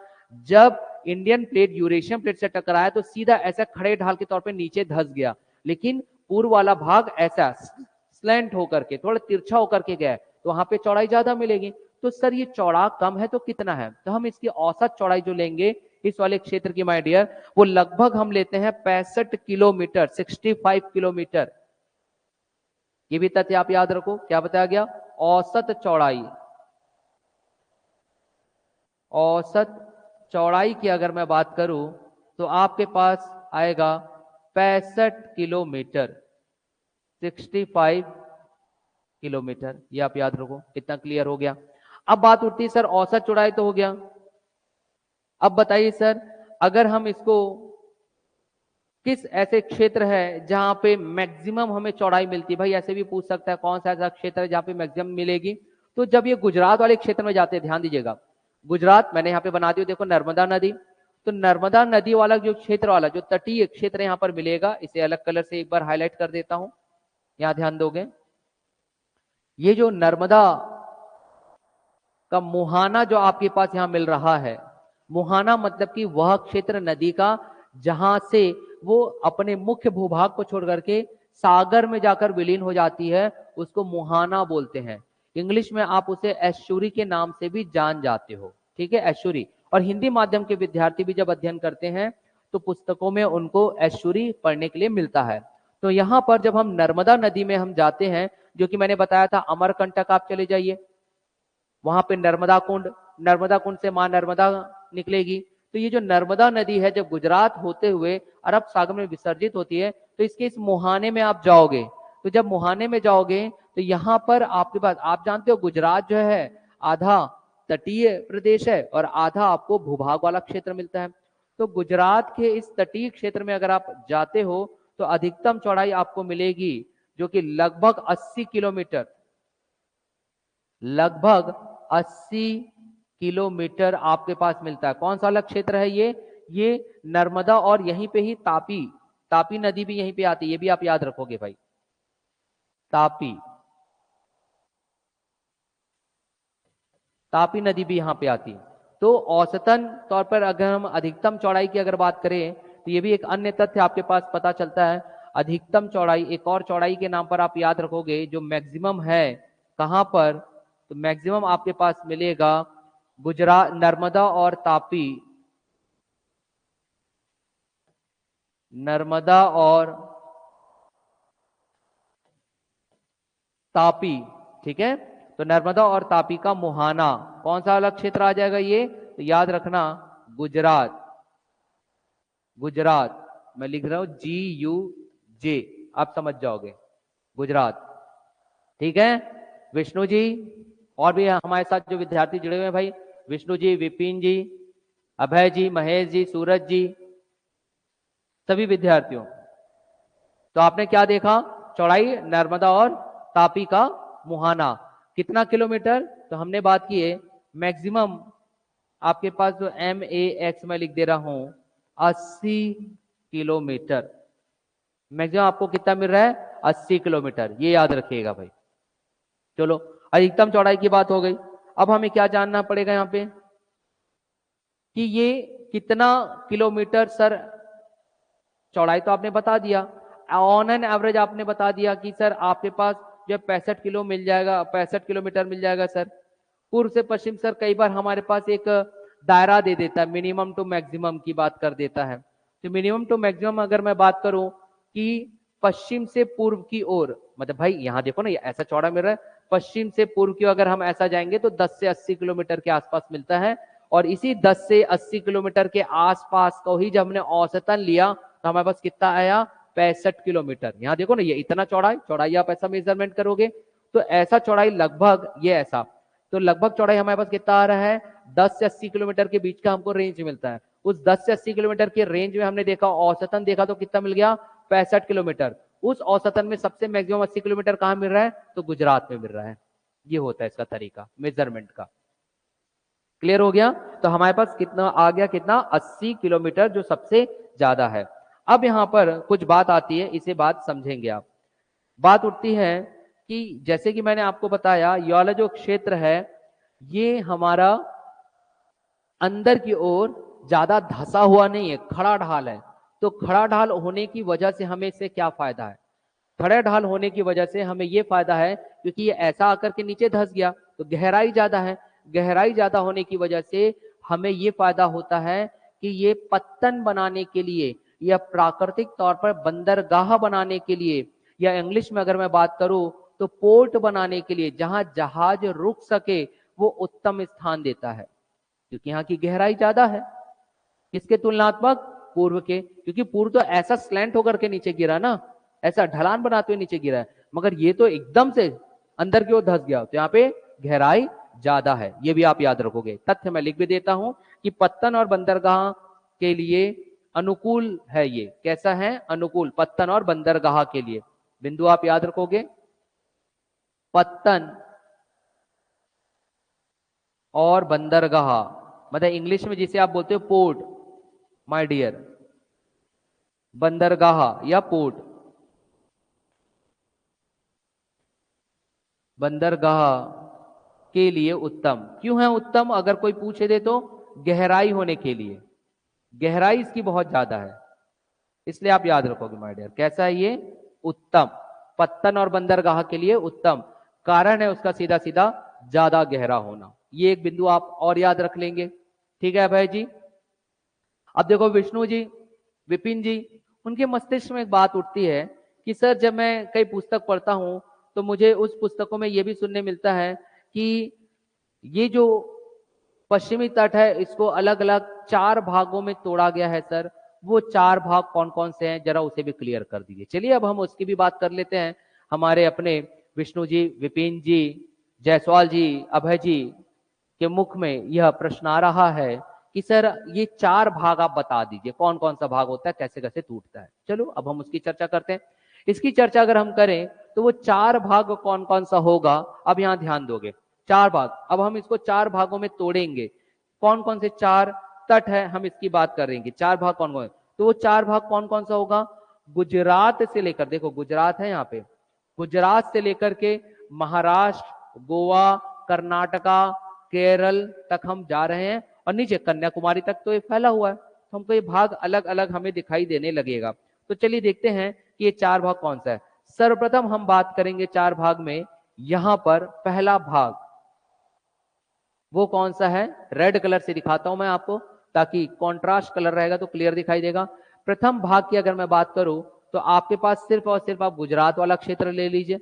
जब इंडियन प्लेट यूरेशियन प्लेट से टकराया तो सीधा ऐसा खड़े ढाल के तौर पे नीचे धंस गया, लेकिन पूर्व वाला भाग ऐसा स्लैंट होकर के, थोड़ा तिरछा होकर के गया, तो वहां पे चौड़ाई ज्यादा मिलेगी। तो सर ये चौड़ा कम है तो कितना है, तो हम इसकी औसत चौड़ाई जो लेंगे इस वाले क्षेत्र की माय डियर, वो लगभग हम लेते हैं 65 किलोमीटर, 65 किलोमीटर। ये भी तथ्य आप याद रखो, क्या बताया गया, औसत चौड़ाई, औसत चौड़ाई की अगर मैं बात करूं तो आपके पास आएगा 65 किलोमीटर, 65 किलोमीटर, ये आप याद रखो। इतना क्लियर हो गया। अब बात उठती है सर औसत चौड़ाई तो हो गया, अब बताइए सर अगर हम इसको किस ऐसे क्षेत्र है जहां पे मैक्सिमम हमें चौड़ाई मिलती है, भाई ऐसे भी पूछ सकता है कौन सा ऐसा क्षेत्र है जहां पे मैक्सिमम मिलेगी, तो जब ये गुजरात वाले क्षेत्र में जाते हैं, ध्यान दीजिएगा गुजरात मैंने यहाँ पे बना दिया, देखो नर्मदा नदी, तो नर्मदा नदी वाला जो क्षेत्र वाला जो तटीय क्षेत्र यहाँ पर मिलेगा, इसे अलग कलर से एक बार हाईलाइट कर देता हूं, यहां ध्यान दोगे, ये जो नर्मदा का मुहाना जो आपके पास यहां मिल रहा है, मुहाना मतलब कि वह क्षेत्र नदी का जहां से वो अपने मुख्य भूभाग को छोड़ करके सागर में जाकर विलीन हो जाती है, उसको मुहाना बोलते हैं। इंग्लिश में आप उसे एस्चुरी के नाम से भी जान जाते हो, ठीक है, एस्चुरी। और हिंदी माध्यम के विद्यार्थी भी जब अध्ययन करते हैं तो पुस्तकों में उनको एस्चुरी पढ़ने के लिए मिलता है। तो यहाँ पर जब हम नर्मदा नदी में हम जाते हैं, जो कि मैंने बताया था अमरकंटक, आप चले जाइए वहां पे नर्मदा कुंड, नर्मदा कुंड से मां नर्मदा निकलेगी। तो ये जो नर्मदा नदी है जब गुजरात होते हुए अरब सागर में विसर्जित होती है, तो इसके इस मुहाने में आप जाओगे, तो जब मुहाने में जाओगे तो यहाँ पर आपके पास, आप जानते हो गुजरात जो है आधा तटीय प्रदेश है और आधा आपको भूभाग वाला क्षेत्र मिलता है। तो गुजरात के इस तटीय क्षेत्र में अगर आप जाते हो तो अधिकतम चौड़ाई आपको मिलेगी जो कि लगभग 80 किलोमीटर, लगभग 80 किलोमीटर आपके पास मिलता है। कौन सा अलग क्षेत्र है ये नर्मदा, और यहीं पे ही तापी, तापी नदी भी यहीं पे आती है, ये भी आप याद रखोगे भाई, तापी, तापी नदी भी यहां पे आती। तो औसतन तौर पर अगर हम अधिकतम चौड़ाई की अगर बात करें तो ये भी एक अन्य तथ्य आपके पास पता चलता है। अधिकतम चौड़ाई एक और चौड़ाई के नाम पर आप याद रखोगे जो मैक्सिमम है, कहां पर, तो मैक्सिमम आपके पास मिलेगा गुजरात, नर्मदा और तापी, नर्मदा और तापी, ठीक है। तो नर्मदा और तापी का मुहाना कौन सा अलग क्षेत्र आ जाएगा, ये तो याद रखना गुजरात, गुजरात मैं लिख रहा हूं GUJ, आप समझ जाओगे गुजरात, ठीक है। विष्णु जी और भी हमारे साथ जो विद्यार्थी जुड़े हुए हैं भाई, विष्णु जी, विपिन जी, अभय जी, महेश जी, सूरज जी, सभी विद्यार्थियों, तो आपने क्या देखा, चौड़ाई नर्मदा और तापी का मुहाना कितना किलोमीटर, तो हमने बात की है मैक्सिमम आपके पास जो MAX में लिख दे रहा हूं 80 किलोमीटर, मैक्सिमम आपको कितना मिल रहा है 80 किलोमीटर, ये याद रखिएगा भाई। चलो अधिकतम चौड़ाई की बात हो गई, अब हमें क्या जानना पड़ेगा यहाँ पे कि ये कितना किलोमीटर सर, चौड़ाई तो आपने बता दिया, ऑन एन एवरेज आपने बता दिया कि सर आपके पास जो 65 किलो मिल जाएगा, 65 किलोमीटर मिल जाएगा सर। पूर्व से पश्चिम सर कई बार हमारे पास एक दायरा दे देता है, मिनिमम टू मैक्सिमम की बात कर देता है। तो मिनिमम टू मैक्सिमम अगर मैं बात करूं कि पश्चिम से पूर्व की ओर, मतलब भाई यहाँ देखो ना, ऐसा चौड़ा मिल रहा है, पश्चिम से पूर्व की अगर हम ऐसा जाएंगे तो 10 से 80 किलोमीटर के आसपास मिलता है। और इसी 10 से 80 किलोमीटर के आसपास को ही जब हमने औसतन लिया तो हमारे पास कितना आया, 65 किलोमीटर। यहाँ देखो ना, ये इतना चौड़ाई आप ऐसा मेजरमेंट करोगे तो ऐसा चौड़ाई लगभग ये ऐसा, तो लगभग चौड़ाई हमारे पास कितना आ रहा है, 10 से 80 किलोमीटर के बीच का हमको रेंज मिलता है। उस 10 से 80 किलोमीटर के रेंज में हमने देखा, औसतन देखा तो कितना मिल गया, 65 किलोमीटर। उस औसतन में सबसे मैक्सिमम 80 किलोमीटर कहां मिल रहा है, तो गुजरात में मिल रहा है। ये होता है इसका तरीका मेजरमेंट का। क्लियर हो गया? तो हमारे पास कितना आ गया, कितना, 80 किलोमीटर जो सबसे ज्यादा है। अब यहां पर कुछ बात आती है, इसे बात समझेंगे आप। बात उठती है कि जैसे कि मैंने आपको बताया, ये वाला जो क्षेत्र है ये हमारा अंदर की ओर ज्यादा धसा हुआ नहीं है, खड़ा ढाल है। तो खड़ा ढाल होने की वजह से हमें इससे क्या फायदा है, खड़ा ढाल होने की वजह से हमें यह फायदा है क्योंकि ये ऐसा आकर के नीचे धस गया तो गहराई ज्यादा है। गहराई ज्यादा होने की वजह से हमें यह फायदा होता है कि ये पत्तन बनाने के लिए या प्राकृतिक तौर पर बंदरगाह बनाने के लिए, या इंग्लिश में अगर मैं बात करूं तो पोर्ट बनाने के लिए, जहां जहाज रुक सके, वो उत्तम स्थान देता है। क्योंकि यहाँ की गहराई ज्यादा है किसके तुलनात्मक, पूर्व के। क्योंकि पूर्व तो ऐसा स्लैंट होकर के नीचे गिरा ना, ऐसा ढलान बनाते हुए नीचे गिरा है, मगर ये तो एकदम से अंदर की ओर धस गया, तो यहाँ पे गहराई ज्यादा है। ये भी आप याद रखोगे। तथ्य मैं लिख भी देता हूं कि पत्तन और बंदरगाह के लिए अनुकूल है। ये कैसा है, अनुकूल, पत्तन और बंदरगाह के लिए। बिंदु आप याद रखोगे, पत्तन और बंदरगाह, मतलब इंग्लिश में जिसे आप बोलते हो पोर्ट, माय डियर, बंदरगाह या पोर्ट, बंदरगाह के लिए उत्तम। क्यों है उत्तम, अगर कोई पूछे दे तो गहराई होने के लिए, गहराई इसकी बहुत ज्यादा है, इसलिए आप याद रखोगे माय डियर। कैसा है ये, उत्तम, पत्तन और बंदरगाह के लिए उत्तम। कारण है उसका सीधा सीधा ज्यादा गहरा होना। ये एक बिंदु आप और याद रख लेंगे। ठीक है भाई जी। अब देखो विष्णु जी, विपिन जी, उनके मस्तिष्क में एक बात उठती है कि सर जब मैं कई पुस्तक पढ़ता हूं तो मुझे उस पुस्तकों में यह भी सुनने मिलता है कि ये जो पश्चिमी तट है इसको अलग अलग 4 भागों में तोड़ा गया है। सर वो 4 भाग कौन कौन से हैं, जरा उसे भी क्लियर कर दीजिए। चलिए अब हम उसकी भी बात कर लेते हैं। हमारे अपने विष्णु जी, विपिन जी, जायसवाल जी, अभय जी के मुख में यह प्रश्न आ रहा है कि सर ये 4 भाग आप बता दीजिए, कौन कौन सा भाग होता है, कैसे कैसे टूटता है। चलो अब हम उसकी चर्चा करते हैं। इसकी चर्चा अगर हम करें तो वो 4 भाग कौन कौन सा होगा, अब यहां ध्यान दोगे। 4 भाग, अब हम इसको 4 भागों में तोड़ेंगे। कौन कौन से 4 तट है हम इसकी बात करेंगे। 4 भाग कौन कौन, तो वो 4 भाग कौन कौन सा होगा, गुजरात से लेकर, देखो गुजरात है यहाँ पे, गुजरात से लेकर के महाराष्ट्र, गोवा, कर्नाटका, केरल तक हम जा रहे हैं, और नीचे कन्याकुमारी तक तो ये फैला हुआ है, तो हमको ये भाग अलग अलग हमें दिखाई देने लगेगा। तो चलिए देखते हैं कि ये 4 भाग कौन सा है। सर्वप्रथम हम बात करेंगे 4 भाग में, यहां पर पहला भाग वो कौन सा है, रेड कलर से दिखाता हूं मैं आपको ताकि कंट्रास्ट कलर रहेगा तो क्लियर दिखाई देगा। प्रथम भाग की अगर मैं बात करूं तो आपके पास सिर्फ और सिर्फ आप गुजरात वाला क्षेत्र ले लीजिए।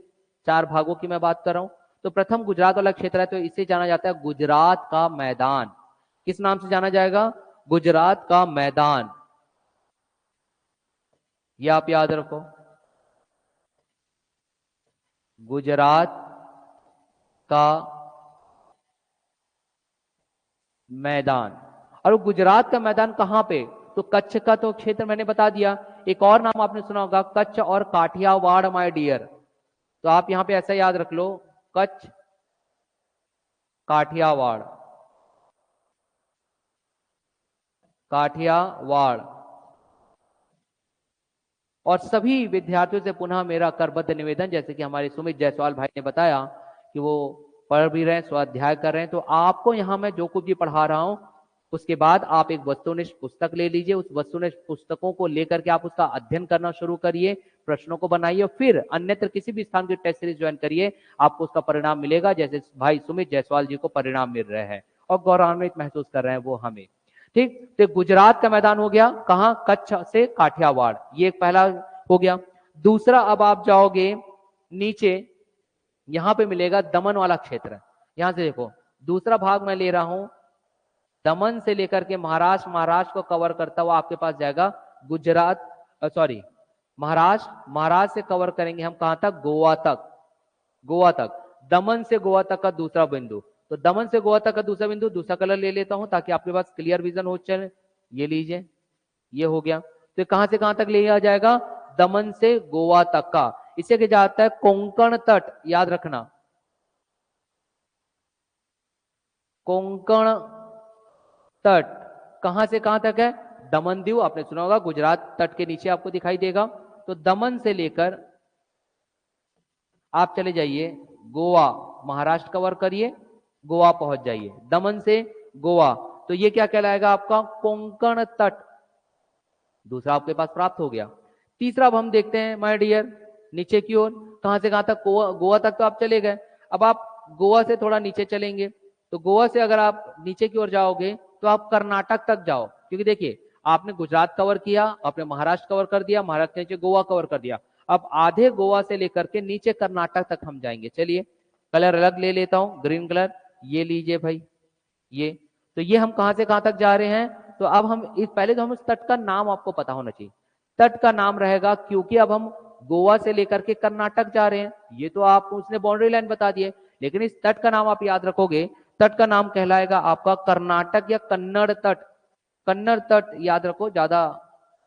4 भागों की मैं बात कर रहा हूं, तो प्रथम गुजरात वाला क्षेत्र है, तो इसे जाना जाता है गुजरात का मैदान। किस नाम से जाना जाएगा, गुजरात का मैदान। यह आप याद रखो, गुजरात का मैदान। और गुजरात का मैदान कहां पे, तो कच्छ का तो क्षेत्र मैंने बता दिया। एक और नाम आपने सुना होगा, कच्छ और काठियावाड़ माय डियर। तो आप यहां पे ऐसा याद रख लो, कच्छ, काठियावाड़, काठियावाड़। और सभी विद्यार्थियों से पुनः मेरा करबद्ध निवेदन, जैसे कि हमारे सुमित जायसवाल भाई ने बताया कि वो पढ़ भी रहे हैं, स्वाध्याय कर रहे हैं, तो आपको यहां मैं जो कुछ भी पढ़ा रहा हूं उसके बाद आप एक वस्तुनिष्ठ पुस्तक ले लीजिए, उस वस्तुनिष्ठ पुस्तकों को लेकर के आप उसका अध्ययन करना शुरू करिए, प्रश्नों को बनाइए, फिर अन्यत्र किसी भी स्थान की टेस्ट सीरीज ज्वाइन करिए, आपको उसका परिणाम मिलेगा। जैसे भाई सुमित जायसवाल जी को परिणाम मिल रहे हैं और गौरवान्वित महसूस कर रहे हैं वो हमें। ठीक, तो गुजरात का मैदान हो गया, कहां, कच्छ से काठियावाड़, ये एक पहला हो गया। दूसरा, अब आप जाओगे नीचे, यहां पे मिलेगा दमन वाला क्षेत्र। यहां से देखो, दूसरा भाग मैं ले रहा हूं, दमन से लेकर के महाराष्ट्र, महाराष्ट्र को कवर करता हुआ आपके पास जाएगा गुजरात, सॉरी महाराष्ट्र, महाराष्ट्र से कवर करेंगे हम कहां तक, गोवा तक, गोवा तक, दमन से गोवा तक का दूसरा बिंदु। तो दमन से गोवा तक का दूसरा बिंदु, दूसरा कलर ले लेता हूं ताकि आपके पास क्लियर विजन हो। चले, ये लीजिए, ये हो गया। तो कहां से कहां तक ले जाएगा, दमन से गोवा तक का। इसे क्या जाता है, कोंकण तट, याद रखना, कोंकण तट कहां से कहां तक है, दमन दीव, आपने सुना होगा, गुजरात तट के नीचे आपको दिखाई देगा। तो दमन से लेकर आप चले जाइए गोवा, महाराष्ट्र कवर करिए, गोवा पहुंच जाइए, दमन से गोवा। तो ये क्या कहलाएगा, आपका कोंकण तट, दूसरा आपके पास प्राप्त हो गया। तीसरा अब हम देखते हैं माय डियर, नीचे की ओर, कहां से कहां तक, गोवा, गोवा तक तो आप चले गए। अब आप गोवा से थोड़ा नीचे चलेंगे, तो गोवा से अगर आप नीचे की ओर जाओगे तो आप कर्नाटक तक जाओ, क्योंकि देखिए आपने गुजरात कवर किया, आपने महाराष्ट्र कवर कर दिया, महाराष्ट्र के नीचे गोवा कवर कर दिया, अब आधे गोवा से लेकर के नीचे कर्नाटक तक हम जाएंगे। चलिए कलर अलग ले लेता हूं, ग्रीन कलर, ये लीजिए भाई, ये। तो ये हम कहां से कहां तक जा रहे हैं, तो अब हम इस, पहले तो हम इस तट का नाम आपको पता होना चाहिए। तट का नाम रहेगा, क्योंकि अब हम गोवा से लेकर के कर्नाटक जा रहे हैं, ये तो आप उसने बाउंड्री लाइन बता दिए, लेकिन इस तट का नाम आप याद रखोगे, तट का नाम कहलाएगा आपका कर्नाटक या कन्नड़ तट। कन्नड़ तट याद रखो, ज्यादा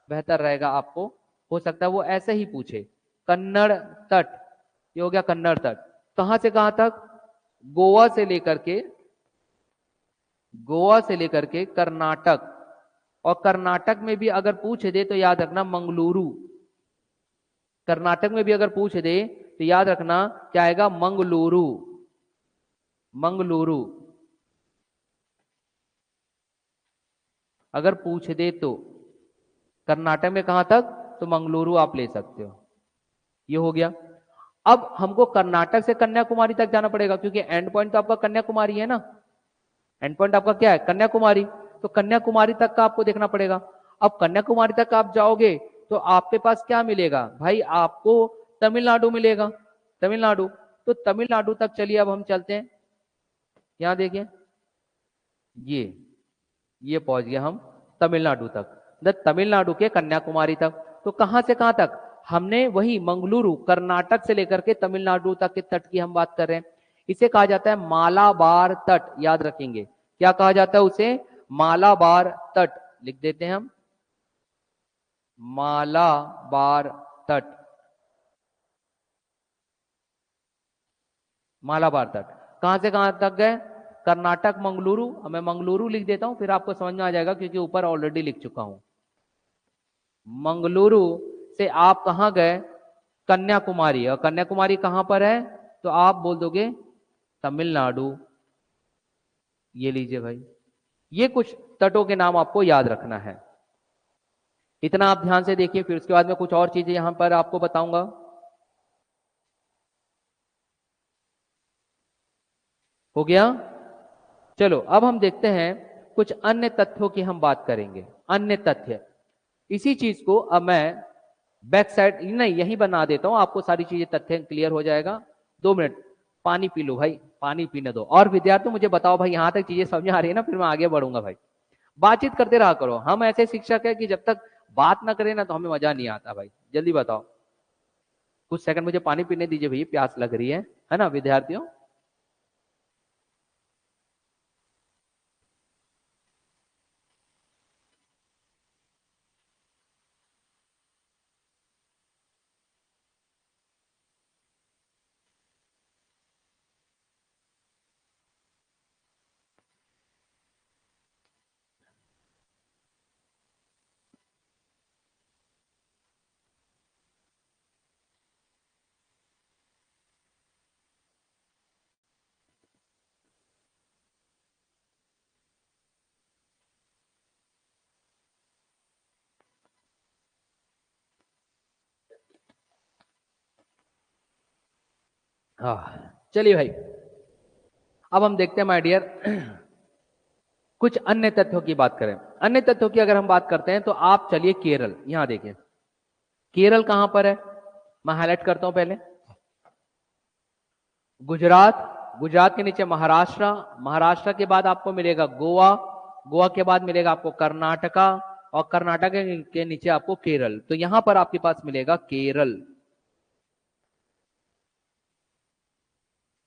बेहतर रहेगा आपको, हो सकता है वो ऐसे ही पूछे, कन्नड़ तट, ये हो गया कन्नड़ तट। कहां से कहां तक, गोवा से लेकर के, गोवा से लेकर के कर्नाटक, और कर्नाटक में भी अगर पूछ दे तो याद रखना मंगलुरु, कर्नाटक में भी अगर पूछ दे तो याद रखना क्या आएगा, मंगलुरु, मंगलुरु, अगर पूछ दे तो कर्नाटक में कहां तक, तो मंगलुरु आप ले सकते हो, ये हो गया। अब हमको कर्नाटक से कन्याकुमारी तक जाना पड़ेगा, क्योंकि एंड पॉइंट तो आपका कन्याकुमारी है ना, एंड पॉइंट आपका क्या है, कन्याकुमारी। तो कन्याकुमारी तक का आपको देखना पड़ेगा। अब कन्याकुमारी तक आप जाओगे तो आपके पास क्या मिलेगा भाई, आपको तमिलनाडु मिलेगा, तमिलनाडु। तो तमिलनाडु तक चलिए, अब हम चलते हैं, यहां देखिए, ये ये पहुंच गया हम तमिलनाडु तक, तमिलनाडु के कन्याकुमारी तक। तो कहां से कहां तक, हमने वही मंगलुरु, कर्नाटक से लेकर के तमिलनाडु तक के तट की हम बात कर रहे हैं। इसे कहा जाता है मालाबार तट, याद रखेंगे, क्या कहा जाता है उसे, मालाबार तट, लिख देते हैं हम, मालाबार तट, मालाबार तट। कहां से कहां तक गए, कर्नाटक मंगलुरु, मैं मंगलुरु लिख देता हूं, फिर आपको समझ में आ जाएगा क्योंकि ऊपर ऑलरेडी लिख चुका हूं। मंगलुरु से आप कहां गए, कन्याकुमारी, और कन्याकुमारी कहां पर है, तो आप बोल दोगे तमिलनाडु, ये लीजिए भाई। ये कुछ तटों के नाम आपको याद रखना है, इतना आप ध्यान से देखिए, फिर उसके बाद में कुछ और चीजें यहां पर आपको बताऊंगा। हो गया, चलो अब हम देखते हैं कुछ अन्य तथ्यों की हम बात करेंगे, अन्य तथ्य। इसी चीज को अब मैं बैक साइड नहीं यही बना देता हूं, आपको सारी चीजें तथ्य क्लियर हो जाएगा। 2 मिनट पानी पी लो भाई, पानी पीने दो। और विद्यार्थी मुझे बताओ भाई, यहां तक चीजें समझ आ रही है ना, फिर मैं आगे बढ़ूंगा भाई। बातचीत करते रहा करो, हम ऐसे शिक्षक है कि जब तक बात ना करें ना तो हमें मजा नहीं आता भाई। जल्दी बताओ, कुछ सेकंड मुझे पानी पीने दीजिए भैया, प्यास लग रही है ना विद्यार्थियों। हाँ चलिए भाई, अब हम देखते हैं माय डियर कुछ अन्य तथ्यों की बात करें। अन्य तथ्यों की अगर हम बात करते हैं तो आप चलिए केरल, यहां देखिए केरल कहां पर है, मैं हाईलाइट करता हूं पहले। गुजरात, गुजरात के नीचे महाराष्ट्र, महाराष्ट्र के बाद आपको मिलेगा गोवा, गोवा के बाद मिलेगा आपको कर्नाटका, और कर्नाटक के नीचे आपको केरल। तो यहां पर आपके पास मिलेगा केरल,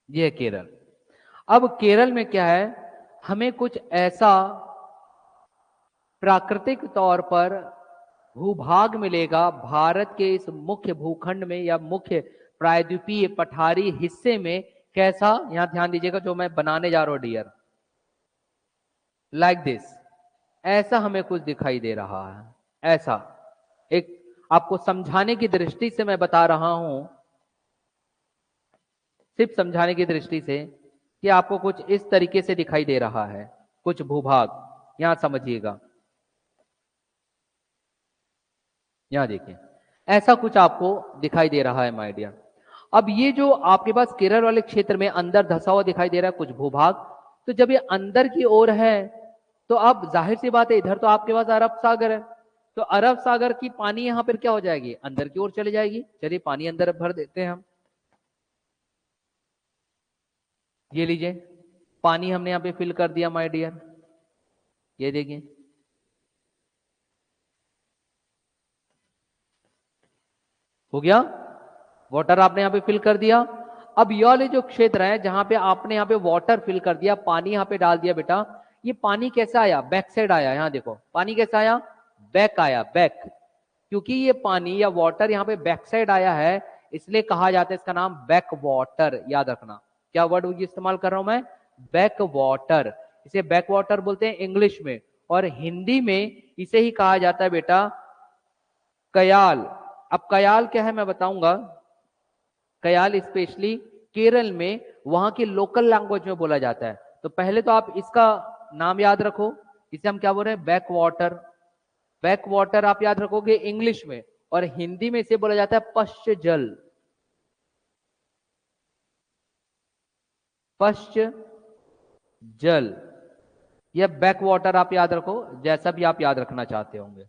ये है केरल। अब केरल में क्या है, हमें कुछ ऐसा प्राकृतिक तौर पर भूभाग मिलेगा भारत के इस मुख्य भूखंड में या मुख्य प्रायद्वीपीय पठारी हिस्से में। कैसा, यहां ध्यान दीजिएगा जो मैं बनाने जा रहा हूं डियर, लाइक दिस, ऐसा हमें कुछ दिखाई दे रहा है। ऐसा एक आपको समझाने की दृष्टि से मैं बता रहा हूं, सिर्फ समझाने की दृष्टि से, कि आपको कुछ इस तरीके से दिखाई दे रहा है कुछ भूभाग। यहां समझिएगा, यहां देखिए ऐसा कुछ आपको दिखाई दे रहा है माय डियर। अब ये जो आपके पास केरल वाले क्षेत्र में अंदर धसा हुआ दिखाई दे रहा है कुछ भूभाग, तो जब ये अंदर की ओर है तो अब जाहिर सी बात है इधर तो आपके पास अरब सागर है, तो अरब सागर की पानी यहां पर क्या हो जाएगी, अंदर की ओर चली जाएगी। चलिए पानी अंदर भर देते हैं हम, ये लीजिए पानी हमने यहां पे फिल कर दिया माय डियर, ये देखिए हो गया, वाटर आपने यहाँ पे फिल कर दिया। अब ये वाले जो क्षेत्र है जहां पे आपने यहाँ पे वाटर फिल कर दिया, पानी यहाँ पे डाल दिया बेटा, ये पानी कैसा आया, बैक साइड आया। यहाँ देखो पानी कैसा आया, बैक आया, बैक। क्योंकि ये पानी या वाटर यहाँ पे बैक साइड आया है, इसलिए कहा जाता है इसका नाम बैक वाटर। याद रखना क्या वर्ड इस्तेमाल कर रहा हूं मैं, बैक वाटर। इसे बैक वाटर बोलते हैं इंग्लिश में, और हिंदी में इसे ही कहा जाता है बेटा कयाल। अब कयाल क्या है मैं बताऊंगा, कयाल स्पेशली केरल में वहां की लोकल लैंग्वेज में बोला जाता है। तो पहले तो आप इसका नाम याद रखो, इसे हम क्या बोल रहे हैं, बैक वाटर। बैक वाटर आप याद रखोगे इंग्लिश में, और हिंदी में इसे बोला जाता है पश्च जल, पश्च जल या बैक वाटर आप याद रखो, जैसा भी आप याद रखना चाहते होंगे।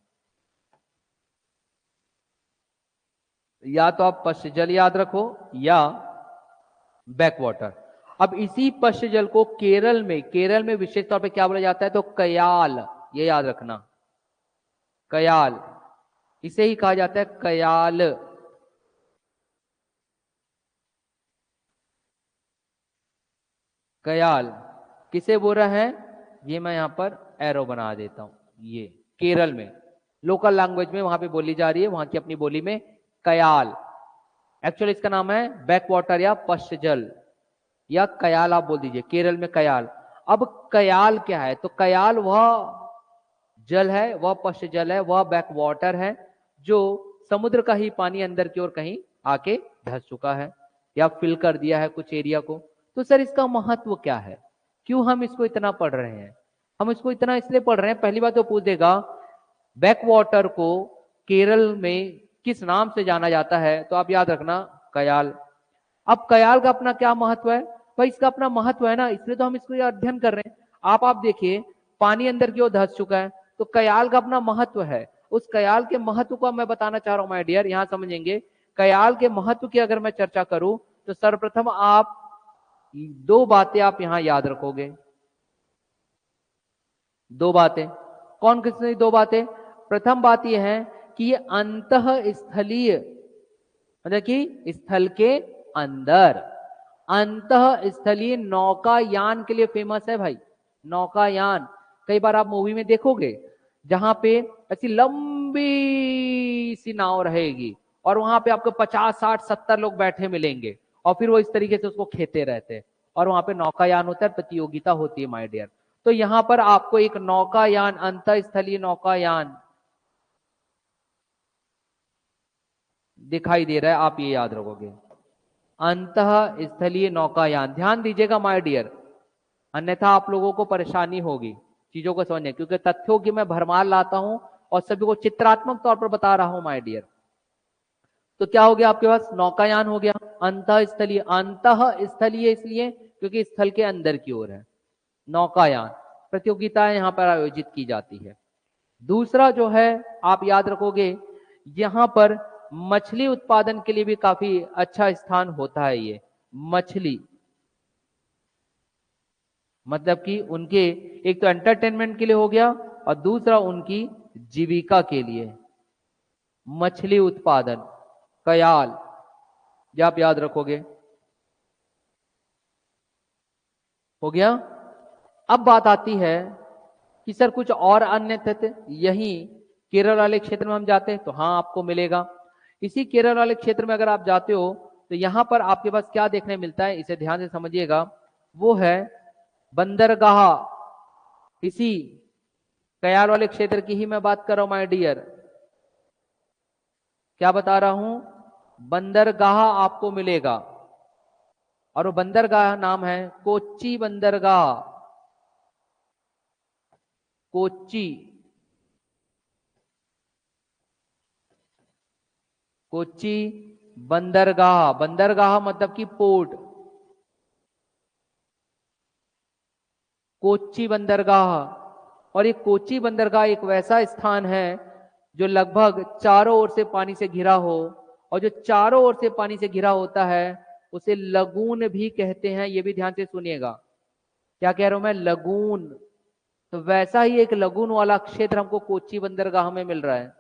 या तो आप पश्च जल याद रखो या बैक वाटर। अब इसी पश्च जल को केरल में विशेष तौर पे क्या बोला जाता है, तो कयाल, ये याद रखना, कयाल, इसे ही कहा जाता है कयाल। कयाल किसे बोल रहा है, ये मैं यहां पर एरो बना देता हूं, ये केरल में लोकल लैंग्वेज में वहां पे बोली जा रही है, वहां की अपनी बोली में कयाल। एक्चुअली इसका नाम है बैक वाटर या पश्च जल, या कयाल आप बोल दीजिए, केरल में कयाल। अब कयाल क्या है, तो कयाल वह जल है, वह पश्च जल है, वह बैक वाटर है जो समुद्र का ही पानी अंदर की ओर कहीं आके धस चुका है या फिल कर दिया है कुछ एरिया को। तो सर इसका महत्व क्या है, क्यों हम इसको इतना पढ़ रहे हैं, हम इसको इतना इसलिए पढ़ रहे हैं, पहली बात तो पूछ देगा बैक वाटर को केरल में किस नाम से जाना जाता है, तो आप याद रखना कयाल। अब कयाल का अपना क्या महत्व है, भाई इसका अपना महत्व है ना, इसलिए तो हम इसको अध्ययन कर रहे हैं। आप देखिए पानी अंदर की ओर धस चुका है, तो कयाल का अपना महत्व है। उस कयाल के महत्व को मैं बताना चाह रहा हूं माय डियर, यहां समझेंगे। कयाल के महत्व की अगर मैं चर्चा करूं तो सर्वप्रथम आप दो बातें आप यहां याद रखोगे, दो बातें। कौन किसने दो बातें, प्रथम बात यह है कि ये अंतः स्थलीय, मतलब कि स्थल के अंदर, अंतः स्थलीय नौकायान के लिए फेमस है भाई, नौकायान। कई बार आप मूवी में देखोगे जहां पे ऐसी लंबी सी नाव रहेगी और वहां पे आपको 50 60 70 लोग बैठे मिलेंगे, और फिर वो इस तरीके से उसको खेते रहते हैं, और वहां पे नौकायान होता है, प्रतियोगिता होती है माय डियर। तो यहां पर आपको एक नौकायान, अंतः स्थलीय नौकायान दिखाई दे रहा है, आप ये याद रखोगे, अंतः स्थलीय नौकायान। ध्यान दीजिएगा माय डियर, अन्यथा आप लोगों को परेशानी होगी चीजों को समझने, क्योंकि तथ्यों की मैं भरमार लाता हूं और सभी को चित्रात्मक तौर पर बता रहा हूं माय डियर। तो क्या हो गया आपके पास, नौकायान हो गया। अंतःस्थलीय, अंतःस्थलीय इसलिए क्योंकि स्थल के अंदर की ओर है। नौकायान प्रतियोगिताएं यहाँ पर आयोजित की जाती है। दूसरा जो है आप याद रखोगे, यहाँ पर मछली उत्पादन के लिए भी काफी अच्छा स्थान होता है। ये मछली मतलब कि उनके एक तो एंटरटेनमेंट के लिए हो गया और दूसरा उनकी जीविका के लिए। मछली उत्पादन कयाल, ये आप याद रखोगे, हो गया। अब बात आती है कि सर कुछ और अन्य तथ्य, यही केरल वाले क्षेत्र में हम जाते हैं तो हाँ आपको मिलेगा। इसी केरल वाले क्षेत्र में अगर आप जाते हो तो यहां पर आपके पास क्या देखने मिलता है, इसे ध्यान से समझिएगा, वो है बंदरगाह। इसी कयाल वाले क्षेत्र की ही मैं बात कर रहा हूं माय डियर। क्या बता रहा हूं, बंदरगाह आपको मिलेगा और वो बंदरगाह नाम है कोच्चि बंदरगाह। कोच्चि, कोच्चि बंदरगाह, बंदरगाह मतलब कि पोर्ट, कोच्चि बंदरगाह। और ये कोच्चि बंदरगाह एक वैसा स्थान है जो लगभग चारों ओर से पानी से घिरा हो, और जो चारों ओर से पानी से घिरा होता है उसे लगून भी कहते हैं। ये भी ध्यान से सुनिएगा, क्या कह रहा हूं मैं, लगून। तो वैसा ही एक लगून वाला क्षेत्र हमको कोच्चि बंदरगाह में मिल रहा है।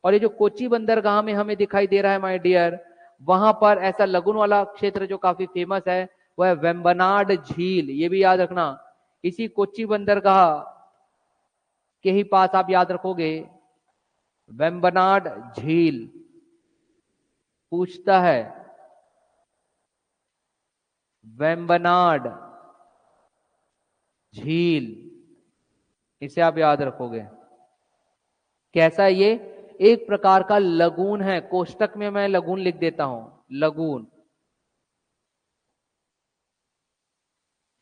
और ये जो कोच्चि बंदरगाह में हमें दिखाई दे रहा है माय डियर, वहां पर ऐसा लगून वाला क्षेत्र जो काफी फेमस है वह है वेम्बनाड झील। ये भी याद रखना, इसी कोच्चि बंदरगाह के ही पास आप याद रखोगे वेम्बनाड झील। पूछता है वेम्बनाड झील, इसे आप याद रखोगे। कैसा है ये, एक प्रकार का लगून है। कोष्टक में मैं लगून लिख देता हूं, लगून,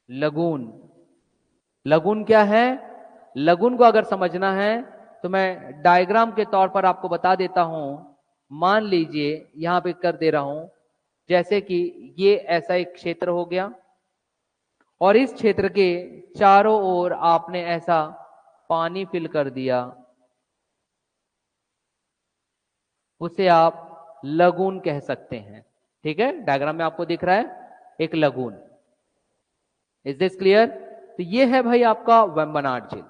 लगून। लगून क्या है, लगून को अगर समझना है तो मैं डायग्राम के तौर पर आपको बता देता हूं। मान लीजिए यहां पे कर दे रहा हूं, जैसे कि ये ऐसा एक क्षेत्र हो गया और इस क्षेत्र के चारों ओर आपने ऐसा पानी फिल कर दिया, उसे आप लगून कह सकते हैं। ठीक है, डायग्राम में आपको दिख रहा है एक लगून। Is this clear? तो ये है भाई आपका वेम्बनाड झील।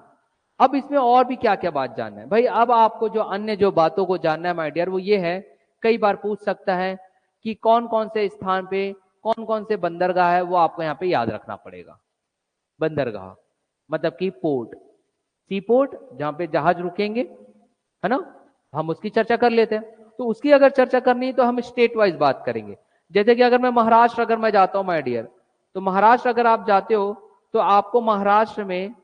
अब इसमें और भी क्या क्या बात जानना है भाई, अब आपको जो अन्य जो बातों को जानना है माय डियर वो ये है, कई बार पूछ सकता है कि कौन कौन से स्थान पे कौन कौन से बंदरगाह है, वो आपको यहाँ पे याद रखना पड़ेगा। बंदरगाह मतलब कि पोर्ट, सी पोर्ट, जहां पे जहाज रुकेंगे, है ना, हम उसकी चर्चा कर लेते हैं। तो उसकी अगर चर्चा करनी है तो हम स्टेट वाइज बात करेंगे। जैसे कि अगर मैं महाराष्ट्र अगर मैं जाता हूं माय डियर, तो महाराष्ट्र अगर आप जाते हो तो आपको महाराष्ट्र में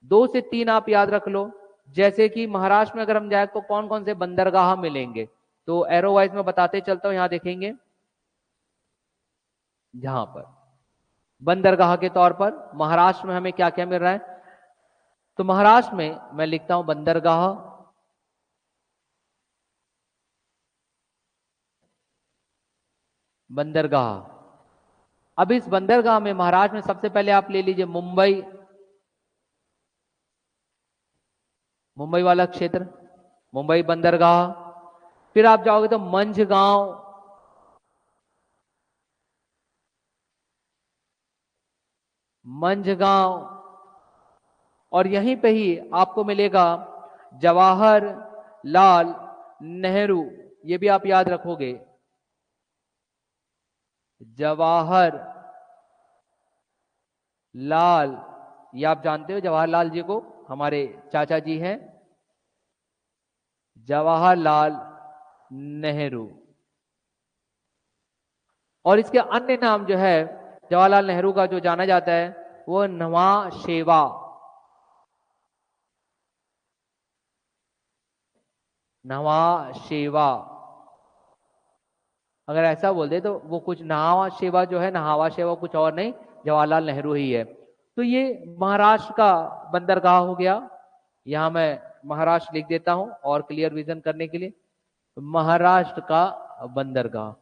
2 से 3 आप याद रख लो। जैसे कि महाराष्ट्र में अगर हम जाए तो कौन कौन से बंदरगाह मिलेंगे, तो एरो वाइज में बताते चलता हूं। यहां देखेंगे जहां पर बंदरगाह के तौर पर महाराष्ट्र में हमें क्या क्या मिल रहा है, तो महाराष्ट्र में मैं लिखता हूं बंदरगाह, बंदरगाह। अब इस बंदरगाह में महाराष्ट्र में सबसे पहले आप ले लीजिए मुंबई, मुंबई वाला क्षेत्र, मुंबई बंदरगाह। फिर आप जाओगे तो मंझगांव, मंझगांव। और यहीं पे ही आपको मिलेगा जवाहरलाल नेहरू, ये भी आप याद रखोगे, जवाहर लाल, ये आप जानते हो जवाहरलाल जी को, हमारे चाचा जी हैं जवाहरलाल नेहरू। और इसके अन्य नाम जो है जवाहरलाल नेहरू का जो जाना जाता है वो नवा शेवा, नवा शेवा। अगर ऐसा बोल दे तो वो कुछ नहावा शेवा जो है, नहावा शेवा कुछ और नहीं, जवाहरलाल नेहरू ही है। तो ये महाराष्ट्र का बंदरगाह हो गया। यहां मैं महाराष्ट्र लिख देता हूं और क्लियर विजन करने के लिए, महाराष्ट्र का बंदरगाह।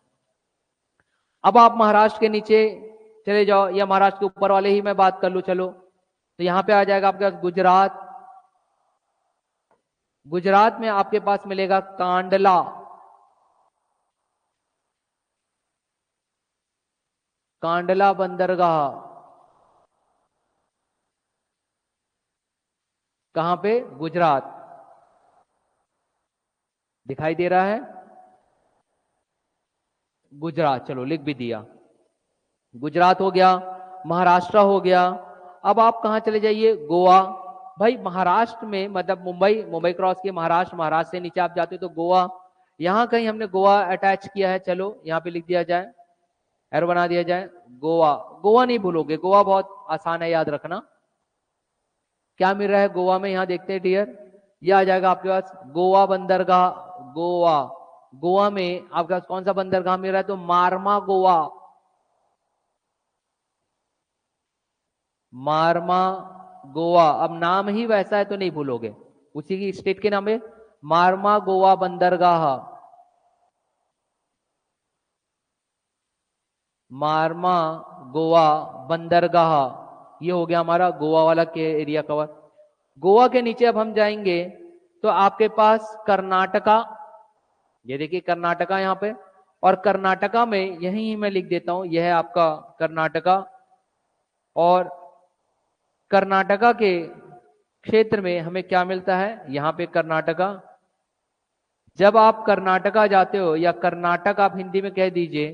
अब आप महाराष्ट्र के नीचे चले जाओ या महाराष्ट्र के ऊपर वाले ही मैं बात कर लूं, चलो तो यहां पे आ जाएगा आपके पास गुजरात। गुजरात में आपके पास मिलेगा कांडला, कांडला बंदरगाह। कहां पे? गुजरात। दिखाई दे रहा है? गुजरात, चलो लिख भी दिया। गुजरात हो गया, महाराष्ट्र हो गया। अब आप कहां चले जाइए? गोवा। भाई महाराष्ट्र में मतलब मुंबई, मुंबई क्रॉस किया महाराष्ट्र, महाराष्ट्र से नीचे आप जाते हो तो गोवा। यहां कहीं हमने गोवा अटैच किया है, चलो यहां पे लिख दिया जाए, एरो बना दिया जाए गोवा। गोवा नहीं भूलोगे, गोवा बहुत आसान है याद रखना। क्या मिल रहा है गोवा में? यहां देखते हैं डियर, ये आ जाएगा आपके पास गोवा बंदरगाह। गोवा, गोवा में आपके पास कौन सा बंदरगाह मिल रहा है? तो मारमा गोवा, मारमा गोवा। अब नाम ही वैसा है तो नहीं भूलोगे, उसी की स्टेट के नाम है मारमा गोवा बंदरगाह। मारमा गोवा बंदरगाह, ये हो गया हमारा गोवा वाला के एरिया कवर। गोवा के नीचे अब हम जाएंगे तो आपके पास कर्नाटका, ये देखिए कर्नाटका यहां पे। और कर्नाटका में यही मैं लिख देता हूं, यह है आपका कर्नाटका। और कर्नाटका के क्षेत्र में हमें क्या मिलता है? यहां पे कर्नाटका। जब आप कर्नाटका जाते हो या कर्नाटक आप हिंदी में कह दीजिए,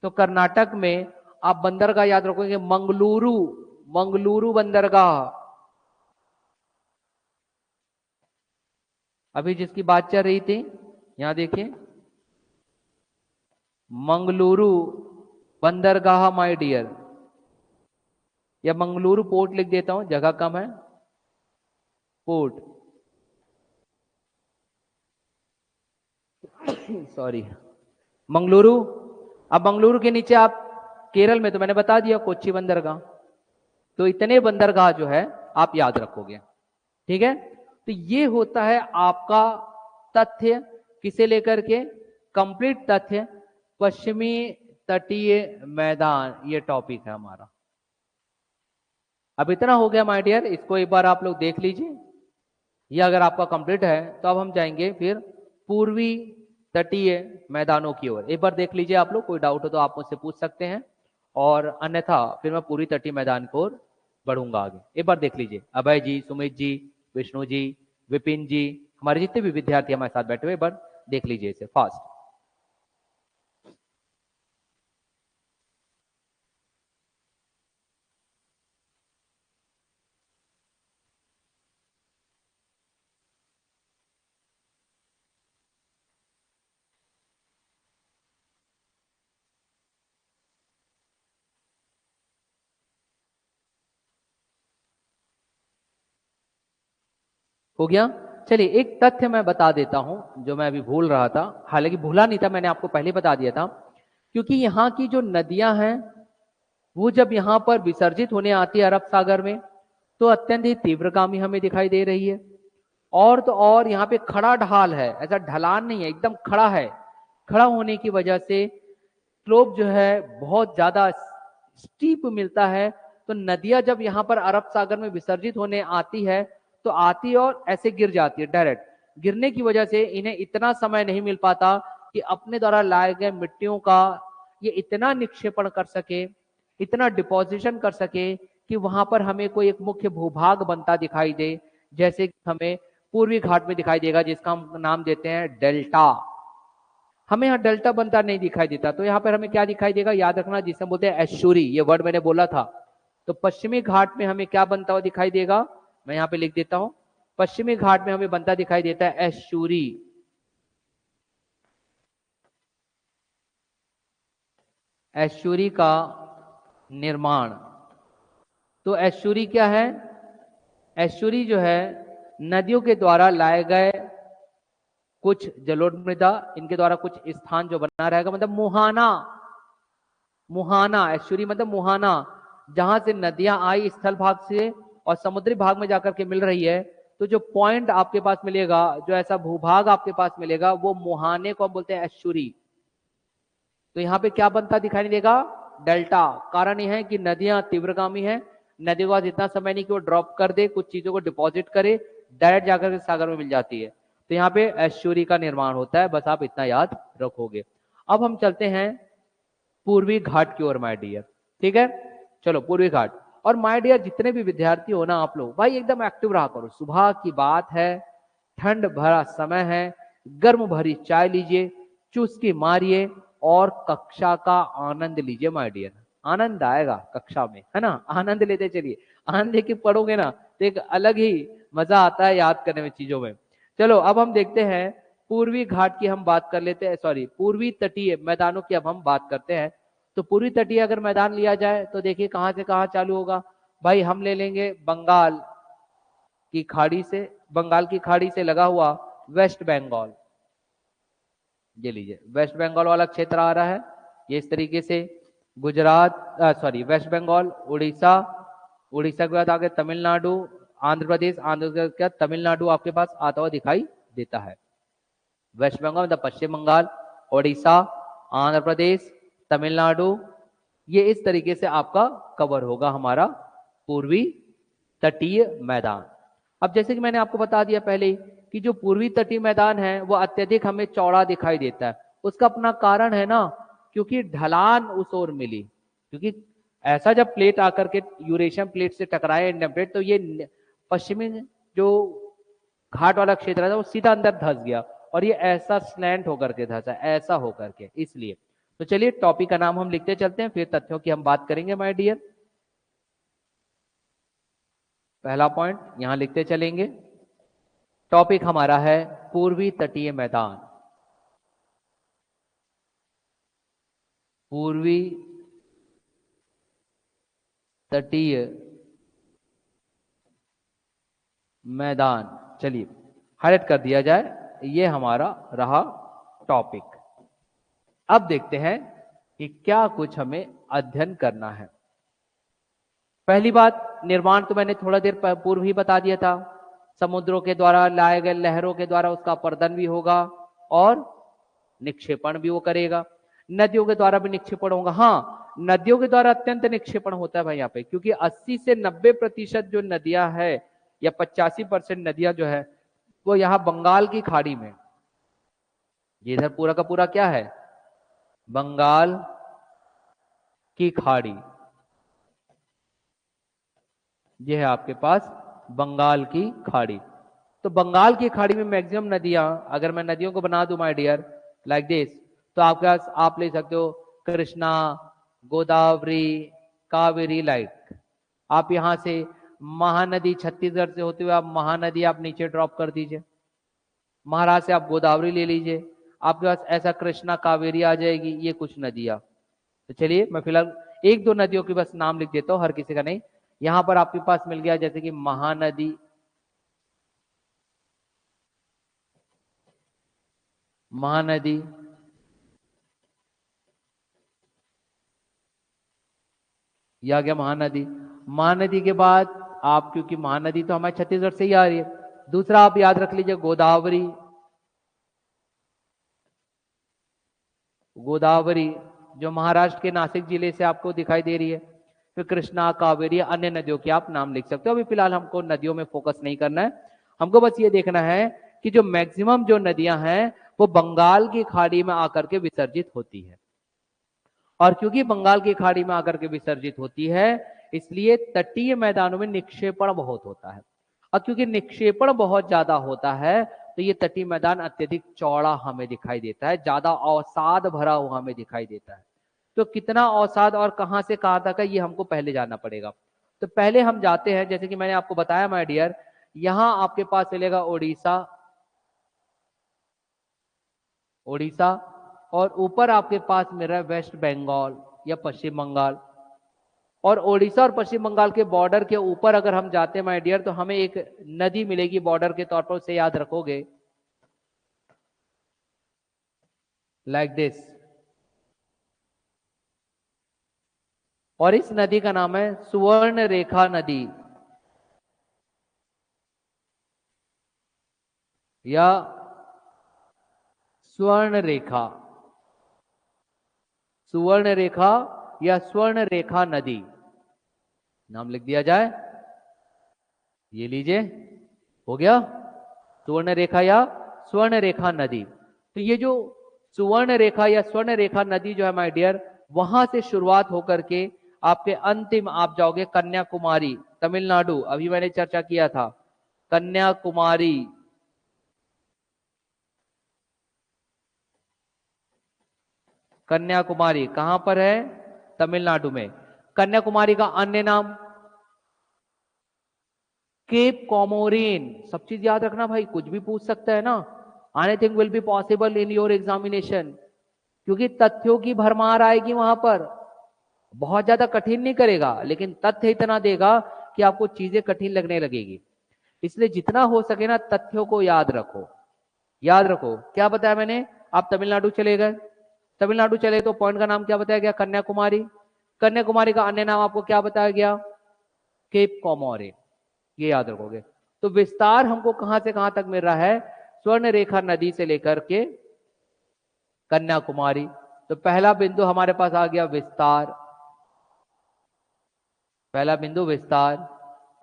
तो कर्नाटक में आप बंदरगाह याद रखोगे मंगलुरु, मंगलुरु बंदरगाह। अभी जिसकी बात चल रही थी यहां देखिए, मंगलुरु बंदरगाह माय डियर, या मंगलुरु पोर्ट लिख देता हूं, जगह कम है, पोर्ट सॉरी मंगलुरु। अब मंगलुरु के नीचे आप केरल में तो मैंने बता दिया कोच्चि बंदरगाह। तो इतने बंदरगाह जो है आप याद रखोगे, ठीक है। तो ये होता है आपका तथ्य, किसे लेकर के? कंप्लीट तथ्य, पश्चिमी तटीय मैदान, ये टॉपिक है हमारा। अब इतना हो गया माय डियर, इसको एक बार आप लोग देख लीजिए। ये अगर आपका कंप्लीट है तो अब हम जाएंगे फिर पूर्वी तटीय मैदानों की ओर। एक बार देख लीजिए आप लोग, कोई डाउट हो तो आप मुझसे पूछ सकते हैं, और अन्यथा फिर मैं पूरी तटीय मैदान की ओर बढ़ूंगा आगे। एक बार देख लीजिए, अभय जी, सुमित जी, विष्णु जी, विपिन जी, हमारे जितने भी विद्यार्थी हमारे साथ बैठे हुए, एक बार देख लीजिए इसे फास्ट। हो गया? चलिए एक तथ्य मैं बता देता हूं जो मैं अभी भूल रहा था, हालांकि भूला नहीं था, मैंने आपको पहले बता दिया था। क्योंकि यहाँ की जो नदियां हैं वो जब यहाँ पर विसर्जित होने आती है अरब सागर में, तो अत्यंत ही तीव्रगामी हमें दिखाई दे रही है। और तो और यहाँ पे खड़ा ढाल है, ऐसा ढलान नहीं है, एकदम खड़ा है। खड़ा होने की वजह से स्लोप जो है बहुत ज्यादा स्टीप मिलता है। तो नदियां जब यहाँ पर अरब सागर में विसर्जित होने आती है तो आती और ऐसे गिर जाती है डायरेक्ट। गिरने की वजह से इन्हें इतना समय नहीं मिल पाता कि अपने द्वारा लाए गए मिट्टियों का ये इतना निक्षेपण कर सके, इतना डिपोजिशन कर सके कि वहां पर हमें कोई एक मुख्य भूभाग बनता दिखाई दे। जैसे कि हमें पूर्वी घाट में दिखाई देगा, जिसका हम नाम देते हैं डेल्टा। हमें यहाँ डेल्टा बनता नहीं दिखाई देता, तो यहाँ पर हमें क्या दिखाई देगा याद रखना, जिसे हम बोलते हैं एश्चुरी, ये वर्ड मैंने बोला था। तो पश्चिमी घाट में हमें क्या बनता हुआ दिखाई देगा, मैं यहाँ पे लिख देता हूं, पश्चिमी घाट में हमें बनता दिखाई देता है एश्चुरी। एश्चुरी का निर्माण। तो एश्चुरी क्या है? एश्चुरी जो है नदियों के द्वारा लाए गए कुछ जलोढ़ मृदा, इनके द्वारा कुछ स्थान जो बना रहेगा, मतलब मुहाना। मुहाना एश्चुरी मतलब मुहाना, जहां से नदियां आई स्थल भाग से और समुद्री भाग में जाकर के मिल रही है। तो जो पॉइंट आपके पास मिलेगा, जो ऐसा भूभाग आपके पास मिलेगा, वो मुहाने को हम बोलते हैं एश्चुरी। तो यहाँ पे क्या बनता दिखाई नहीं देगा, डेल्टा। कारण यह है कि नदियां तीव्रगामी है, नदी को आज इतना समय नहीं कि वो ड्रॉप कर दे, कुछ चीजों को डिपॉजिट करे, डायरेक्ट जाकर के सागर में मिल जाती है। तो यहाँ पे एस्चुरी का निर्माण होता है, बस आप इतना याद रखोगे। अब हम चलते हैं पूर्वी घाट की ओर माय डियर, ठीक है। चलो पूर्वी घाट। और माय डियर जितने भी विद्यार्थी हो ना आप लोग, भाई एकदम एक्टिव रहा करो। सुबह की बात है, ठंड भरा समय है, गर्म भरी चाय लीजिए, चुस्की मारिए और कक्षा का आनंद लीजिए माय डियर। आनंद आएगा कक्षा में, है ना, आनंद लेते चलिए। आनंद लेके पढ़ोगे ना तो एक अलग ही मजा आता है याद करने में, चीजों में। चलो अब हम देखते हैं पूर्वी घाट की हम बात कर लेते हैं, सॉरी पूर्वी तटीय मैदानों की अब हम बात करते हैं। तो पूर्वी तटीय अगर मैदान लिया जाए तो देखिए कहां से कहां चालू होगा। भाई हम ले लेंगे बंगाल की खाड़ी से, बंगाल की खाड़ी से लगा हुआ वेस्ट बंगाल, ये लीजिए वेस्ट बंगाल वाला क्षेत्र आ रहा है ये इस तरीके से। गुजरात सॉरी वेस्ट बंगाल, उड़ीसा, उड़ीसा के बाद आगे तमिलनाडु, आंध्र प्रदेश, आंध्र प्रदेश के बाद तमिलनाडु आपके पास आता हुआ दिखाई देता है। वेस्ट बंगाल मतलब पश्चिम बंगाल, उड़ीसा, आंध्र प्रदेश, तमिलनाडु, ये इस तरीके से आपका कवर होगा हमारा पूर्वी तटीय मैदान। अब जैसे कि मैंने आपको बता दिया पहले ही कि जो पूर्वी तटीय मैदान है वो अत्यधिक हमें चौड़ा दिखाई देता है। उसका अपना कारण है ना, क्योंकि ढलान उस ओर मिली, क्योंकि ऐसा जब प्लेट आकर के यूरेशियन प्लेट से टकराए इंडियन प्लेट, तो ये पश्चिमी जो घाट वाला क्षेत्र था वो सीधा अंदर धंस गया, और ये ऐसा स्लैंट होकर के धंसा, ऐसा होकर के, इसलिए। तो चलिए टॉपिक का नाम हम लिखते चलते हैं, फिर तथ्यों की हम बात करेंगे माय डियर। पहला पॉइंट यहां लिखते चलेंगे, टॉपिक हमारा है पूर्वी तटीय मैदान। पूर्वी तटीय मैदान, चलिए हाईलाइट कर दिया जाए, ये हमारा रहा टॉपिक। अब देखते हैं कि क्या कुछ हमें अध्ययन करना है। पहली बात, निर्माण तो मैंने थोड़ा देर पूर्व ही बता दिया था। समुद्रों के द्वारा लाए गए लहरों के द्वारा उसका अपर्दन भी होगा और निक्षेपण भी वो करेगा। नदियों के द्वारा भी निक्षेपण होगा। हाँ, नदियों के द्वारा अत्यंत निक्षेपण होता है भाई यहाँ पे, क्योंकि 80 से 90% जो नदियां है या 85% नदियां जो है वो यहाँ बंगाल की खाड़ी में, ये इधर पूरा का पूरा क्या है, बंगाल की खाड़ी, ये है आपके पास बंगाल की खाड़ी। तो बंगाल की खाड़ी में मैक्सिमम नदियां, अगर मैं नदियों को बना दूं माय डियर लाइक दिस, तो आपके पास आप ले सकते हो कृष्णा, गोदावरी, कावेरी, लाइक आप यहां से महानदी छत्तीसगढ़ से होते हुए आप महानदी आप नीचे ड्रॉप कर दीजिए, महाराष्ट्र से आप गोदावरी ले लीजिए, आपके पास ऐसा कृष्णा कावेरी आ जाएगी, ये कुछ नदियां। तो चलिए मैं फिलहाल एक दो नदियों के बस नाम लिख देता हूं, हर किसी का नहीं। यहां पर आपके पास मिल गया जैसे कि महानदी, महानदी, यह आ गया महानदी। महानदी के बाद आप, क्योंकि महानदी तो हमारे छत्तीसगढ़ से ही आ रही है, दूसरा आप याद रख लीजिए गोदावरी, गोदावरी जो महाराष्ट्र के नासिक जिले से आपको दिखाई दे रही है। फिर कृष्णा, कावेरी, अन्य नदियों के आप नाम लिख सकते हो। अभी फिलहाल हमको नदियों में फोकस नहीं करना है, हमको बस ये देखना है कि जो मैक्सिमम जो नदियां हैं वो बंगाल की खाड़ी में आकर के विसर्जित होती है। और क्योंकि बंगाल की खाड़ी में आकर के विसर्जित होती है, इसलिए तटीय मैदानों में निक्षेपण बहुत होता है। और क्योंकि निक्षेपण बहुत ज्यादा होता है, तो ये तटीय मैदान अत्यधिक चौड़ा हमें दिखाई देता है, ज्यादा अवसाद भरा हुआ हमें दिखाई देता है। तो कितना अवसाद और कहां से कहां तक है ये हमको पहले जानना पड़ेगा। तो पहले हम जाते हैं, जैसे कि मैंने आपको बताया माय डियर, यहां आपके पास चलेगा उड़ीसा, उड़ीसा, और ऊपर आपके पास मेरा वेस्ट बंगाल या पश्चिम बंगाल। और ओडिशा और पश्चिम बंगाल के बॉर्डर के ऊपर अगर हम जाते हैं माय डियर, तो हमें एक नदी मिलेगी बॉर्डर के तौर पर, उसे याद रखोगे लाइक दिस। और इस नदी का नाम है सुवर्ण रेखा नदी या स्वर्ण रेखा। सुवर्ण रेखा या स्वर्ण रेखा नदी, नाम लिख दिया जाए। ये लीजिए, हो गया, सुवर्ण रेखा या स्वर्ण रेखा नदी। तो ये जो सुवर्ण रेखा या स्वर्ण रेखा नदी जो है माय डियर, वहां से शुरुआत होकर के आपके अंतिम आप जाओगे कन्याकुमारी, तमिलनाडु। अभी मैंने चर्चा किया था कन्याकुमारी, कन्याकुमारी कहां पर है? तमिलनाडु में। कन्याकुमारी का अन्य नाम केप कॉमोरिन। सब चीज याद रखना भाई, कुछ भी पूछ सकता है ना। Anything will be possible in your examination, क्योंकि तथ्यों की भरमार आएगी वहां पर। बहुत ज्यादा कठिन नहीं करेगा, लेकिन तथ्य इतना देगा कि आपको चीजें कठिन लगने लगेगी। इसलिए जितना हो सके ना तथ्यों को याद रखो। याद रखो क्या बताया मैंने, आप तमिलनाडु चले गए, तमिलनाडु चले तो पॉइंट का नाम क्या बताया गया? कन्याकुमारी। कन्याकुमारी का अन्य नाम आपको क्या बताया गया? केप कॉमोरिन। ये याद रखोगे। तो विस्तार हमको कहां से कहां तक मिल रहा है? स्वर्ण रेखा नदी से लेकर के कन्याकुमारी। तो पहला बिंदु हमारे पास आ गया विस्तार। पहला बिंदु विस्तार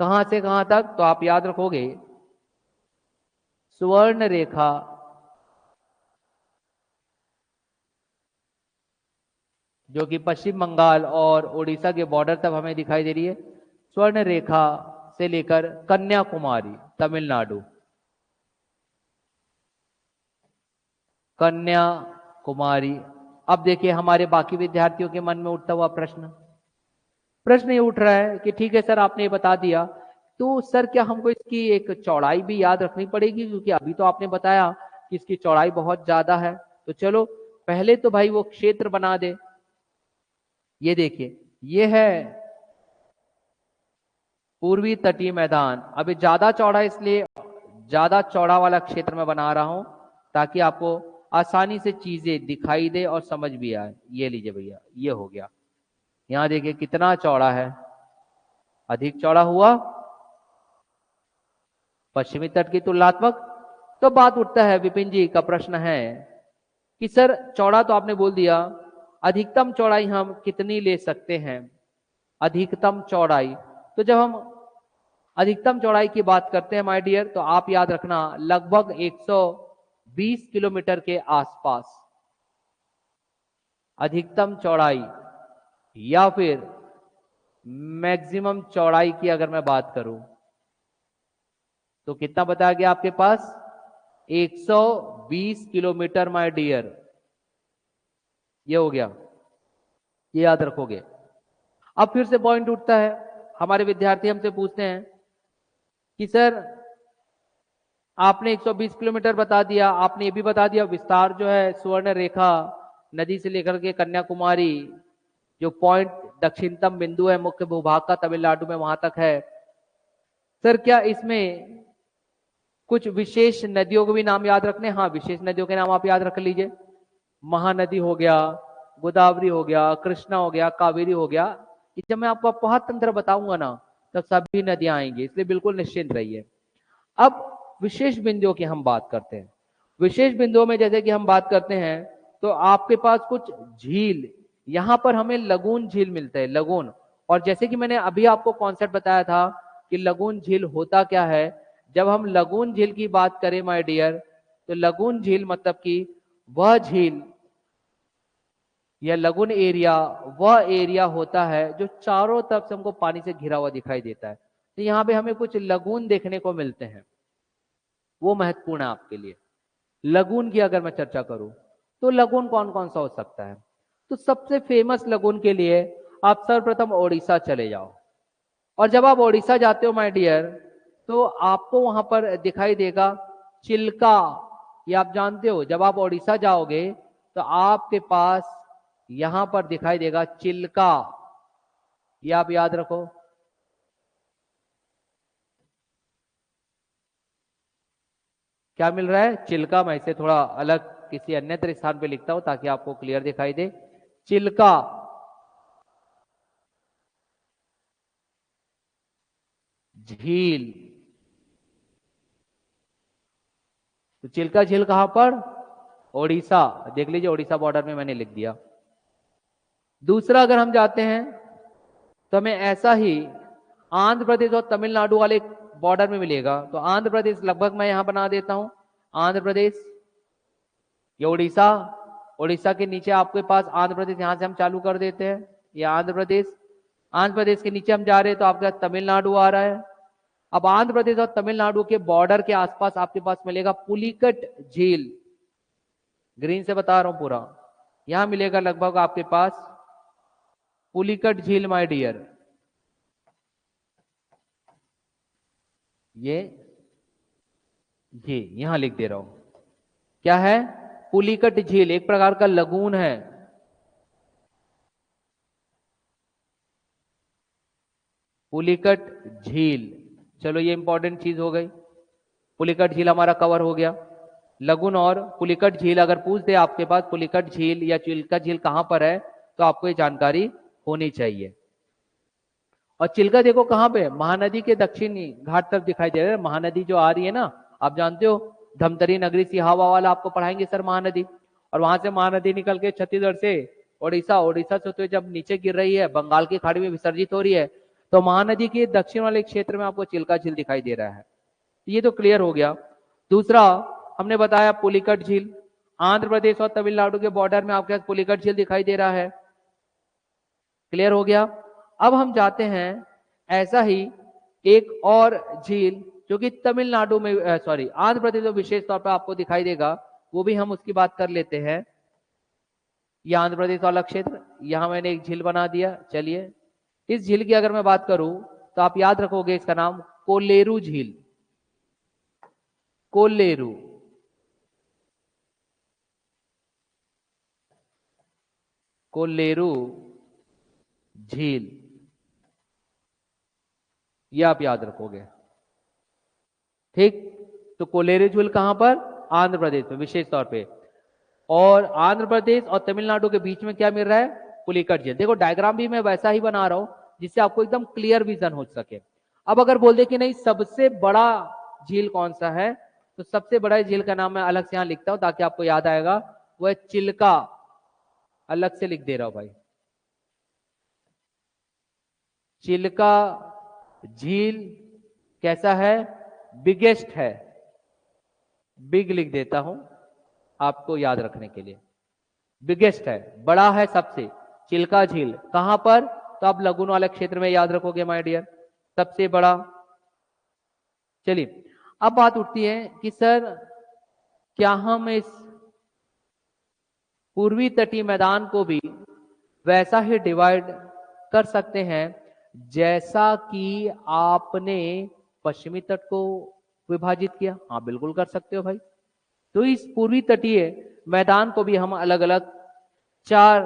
कहां से कहां तक? तो आप याद रखोगे स्वर्ण रेखा जो कि पश्चिम बंगाल और उड़ीसा के बॉर्डर तक हमें दिखाई दे रही है, स्वर्ण रेखा से लेकर कन्याकुमारी, तमिलनाडु, कन्याकुमारी। अब देखिए हमारे बाकी विद्यार्थियों के मन में उठता हुआ प्रश्न, प्रश्न ये उठ रहा है कि ठीक है सर आपने ये बता दिया, तो सर क्या हमको इसकी एक चौड़ाई भी याद रखनी पड़ेगी? क्योंकि अभी तो आपने बताया कि इसकी चौड़ाई बहुत ज्यादा है। तो चलो पहले तो भाई वो क्षेत्र बना दे। ये देखिए, ये है पूर्वी तटीय मैदान। अभी ज्यादा चौड़ा, इसलिए ज्यादा चौड़ा वाला क्षेत्र में बना रहा हूं ताकि आपको आसानी से चीजें दिखाई दे और समझ भी आए। ये लीजिए भैया, ये हो गया। यहां देखिए कितना चौड़ा है, अधिक चौड़ा हुआ पश्चिमी तट की तुलनात्मक। तो बात उठता है, विपिन जी का प्रश्न है कि सर चौड़ा तो आपने बोल दिया, अधिकतम चौड़ाई हम कितनी ले सकते हैं? अधिकतम चौड़ाई, तो जब हम अधिकतम चौड़ाई की बात करते हैं माय डियर, तो आप याद रखना लगभग 120 किलोमीटर के आसपास अधिकतम चौड़ाई, या फिर मैक्सिमम चौड़ाई की अगर मैं बात करूं तो कितना बताया गया आपके पास? 120 किलोमीटर माय डियर। ये हो गया, ये याद रखोगे। अब फिर से पॉइंट उठता है, हमारे विद्यार्थी हमसे पूछते हैं कि सर आपने 120 किलोमीटर बता दिया, आपने ये भी बता दिया विस्तार जो है स्वर्ण रेखा नदी से लेकर के कन्याकुमारी, जो पॉइंट दक्षिणतम बिंदु है मुख्य भूभाग का तमिलनाडु में, वहां तक है। सर क्या इसमें कुछ विशेष नदियों को भी नाम याद रखने? हाँ, विशेष नदियों के नाम आप याद रख लीजिए। महानदी हो गया, गोदावरी हो गया, कृष्णा हो गया, कावेरी हो गया। जब मैं आपको अपवाद तंत्र बताऊंगा ना, तब सभी नदियां आएंगी, इसलिए बिल्कुल निश्चिंत रहिए। अब विशेष बिंदुओं की हम बात करते हैं। विशेष बिंदुओं में जैसे कि हम बात करते हैं, तो आपके पास कुछ झील, यहां पर हमें लगून झील मिलते हैं, लगून। और जैसे कि मैंने अभी आपको कॉन्सेप्ट बताया था कि लगून झील होता क्या है, जब हम लगून झील की बात करें माय डियर, तो लगून झील मतलब कि वह झील या लगून एरिया वह एरिया होता है जो चारों तरफ से हमको पानी से घिरा हुआ दिखाई देता है। तो यहाँ पे हमें कुछ लगून देखने को मिलते हैं, वो महत्वपूर्ण है आपके लिए। लगून की अगर मैं चर्चा करूं तो लगून कौन कौन सा हो सकता है? तो सबसे फेमस लगून के लिए आप सर्वप्रथम ओडिशा चले जाओ। और जब आप ओडिशा जाते हो माय डियर, तो आपको वहां पर दिखाई देगा चिल्का। ये आप जानते हो, जब आप ओडिशा जाओगे तो आपके पास यहां पर दिखाई देगा चिल्का। ये आप याद रखो। क्या मिल रहा है? चिल्का। मैं इसे थोड़ा अलग किसी अन्यत्र स्थान पे लिखता हूं ताकि आपको क्लियर दिखाई दे। चिल्का झील। तो चिल्का झील कहां पर? ओडिशा। देख लीजिए, ओडिशा बॉर्डर में मैंने लिख दिया। दूसरा अगर हम जाते हैं तो हमें ऐसा ही आंध्र प्रदेश और तमिलनाडु वाले बॉर्डर में मिलेगा। तो आंध्र प्रदेश लगभग मैं यहां बना देता हूं, आंध्र प्रदेश, ये उड़ीसा, उड़ीसा के नीचे आपके पास आंध्र प्रदेश, यहां से हम चालू कर देते हैं, ये आंध्र प्रदेश, आंध्र प्रदेश के नीचे हम जा रहे हैं तो आपके पास तमिलनाडु आ रहा है। अब आंध्र प्रदेश और तमिलनाडु के बॉर्डर के आसपास आपके पास मिलेगा पुलिकट झील, ग्रीन से बता रहा हूं पूरा, यहां मिलेगा लगभग आपके पास पुलिकट झील माय डियर, ये यहां लिख दे रहा हूं, क्या है, पुलिकट झील, एक प्रकार का लगून है। पुलिकट झील, चलो ये इंपॉर्टेंट चीज हो गई, पुलिकट झील हमारा कवर हो गया। लगुन और पुलिकट झील अगर पूछ दे आपके पास पुलिकट झील या चिल्का झील कहां पर है, तो आपको ये जानकारी होनी चाहिए। और चिल्का देखो कहां पे, महानदी के दक्षिणी घाट तरफ दिखाई दे रहा है, महानदी जो आ रही है ना, आप जानते हो धमतरी नगरी सिहावा वाला आपको पढ़ाएंगे सर महानदी, और वहां से महानदी निकल के छत्तीसगढ़ से उड़ीसा, उड़ीसा से तो जब नीचे गिर रही है बंगाल की खाड़ी में विसर्जित हो रही है, तो महानदी के दक्षिण वाले क्षेत्र में आपको चिल्का झील दिखाई दे रहा है। ये तो क्लियर हो गया। दूसरा हमने बताया पुलिकट झील, आंध्र प्रदेश और तमिलनाडु के बॉर्डर में आपके पास पुलिकट झील दिखाई दे रहा है, क्लियर हो गया। अब हम जाते हैं ऐसा ही एक और झील जो कि तमिलनाडु में सॉरी आंध्र प्रदेश में विशेष तौर पर आपको दिखाई देगा, वो भी हम उसकी बात कर लेते हैं। यह आंध्र प्रदेश वाला क्षेत्र, यहां मैंने एक झील बना दिया। चलिए इस झील की अगर मैं बात करूं तो आप याद रखोगे इसका नाम कोलेरू झील, कोलेरू, कोलेरू झील, ये आप याद रखोगे, ठीक। तो कोलेरू झील कहां पर, आंध्र प्रदेश में विशेष तौर पे, और आंध्र प्रदेश और तमिलनाडु के बीच में क्या मिल रहा है, पुलिकट झील। देखो डायग्राम भी मैं वैसा ही बना रहा हूं जिससे आपको एकदम क्लियर विजन हो सके। अब अगर बोल दे कि नहीं सबसे बड़ा झील कौन सा है, तो सबसे बड़ा झील का नाम मैं अलग से यहां लिखता हूं ताकि आपको याद आएगा, वो है चिल्का, अलग से लिख दे रहा हूं भाई, चिल्का झील कैसा है, बिगेस्ट है, बिग लिख देता हूं आपको याद रखने के लिए, बिगेस्ट है, बड़ा है सबसे, चिल्का झील कहां पर, तो आप लगुन वाले क्षेत्र में याद रखोगे माय डियर, सबसे बड़ा। चलिए अब बात उठती है कि सर क्या हम इस पूर्वी तटीय मैदान को भी वैसा ही डिवाइड कर सकते हैं जैसा कि आपने पश्चिमी तट को विभाजित किया, हाँ बिल्कुल कर सकते हो भाई। तो इस पूर्वी तटीय मैदान को भी हम अलग अलग 4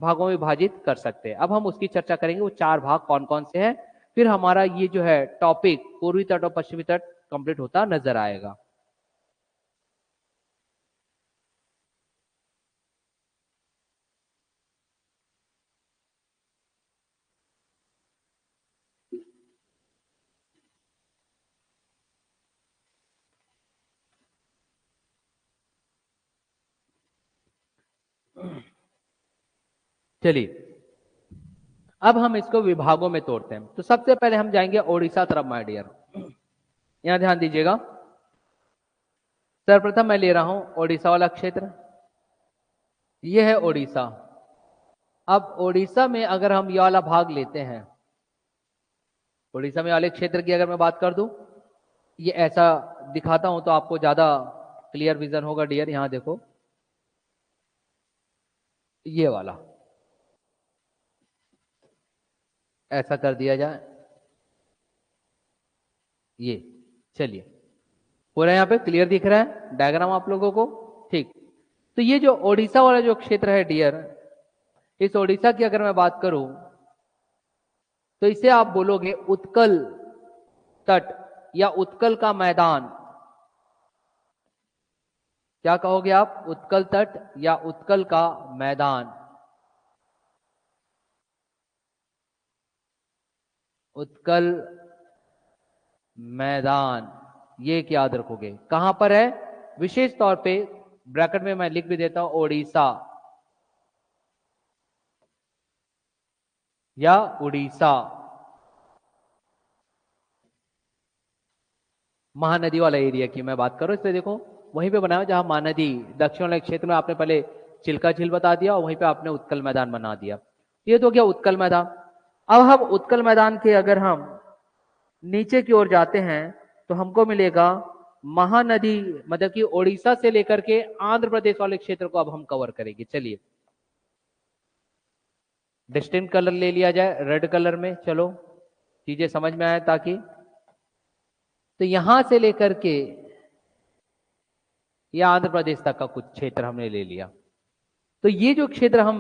भागों में विभाजित कर सकते हैं। अब हम उसकी चर्चा करेंगे वो 4 भाग कौन कौन से हैं, फिर हमारा ये जो है टॉपिक पूर्वी तट और पश्चिमी तट कंप्लीट होता नजर आएगा। चलिए अब हम इसको विभागों में तोड़ते हैं। तो सबसे पहले हम जाएंगे ओडिशा तरफ माय डियर, यहां ध्यान दीजिएगा। सर्वप्रथम मैं ले रहा हूं ओडिशा वाला क्षेत्र, यह है ओडिशा। अब ओडिशा में अगर हम ये वाला भाग लेते हैं, ओडिशा में वाले क्षेत्र की अगर मैं बात कर दूं, ये ऐसा दिखाता हूं तो आपको ज्यादा क्लियर विजन होगा डियर। यहां देखो ये वाला ऐसा कर दिया जाए, ये चलिए पूरा यहाँ पे क्लियर दिख रहा है डायग्राम आप लोगों को, ठीक। तो ये जो ओडिशा वाला जो क्षेत्र है डियर, इस ओडिशा की अगर मैं बात करूं तो इसे आप बोलोगे उत्कल तट या उत्कल का मैदान, क्या कहोगे आप, उत्कल तट या उत्कल का मैदान, उत्कल मैदान, ये याद रखोगे कहां पर है, विशेष तौर पे ब्रैकेट में मैं लिख भी देता हूं ओडिशा, या उड़ीसा, महानदी वाला एरिया की मैं बात करूं। इसलिए देखो वहीं पे बनाया जहां महानदी, दक्षिण वाले क्षेत्र में आपने पहले चिल्का झील बता दिया और वहीं पे आपने उत्कल मैदान बना दिया। ये तो क्या उत्कल मैदान। अब हम उत्कल मैदान के अगर हम नीचे की ओर जाते हैं तो हमको मिलेगा महानदी, मतलब कि ओडिशा से लेकर के आंध्र प्रदेश वाले क्षेत्र को अब हम कवर करेंगे। चलिए डिस्टिंक्ट कलर ले लिया जाए रेड कलर में, चलो चीजें समझ में आए ताकि। तो यहां से लेकर के या आंध्र प्रदेश तक का कुछ क्षेत्र हमने ले लिया। तो ये जो क्षेत्र हम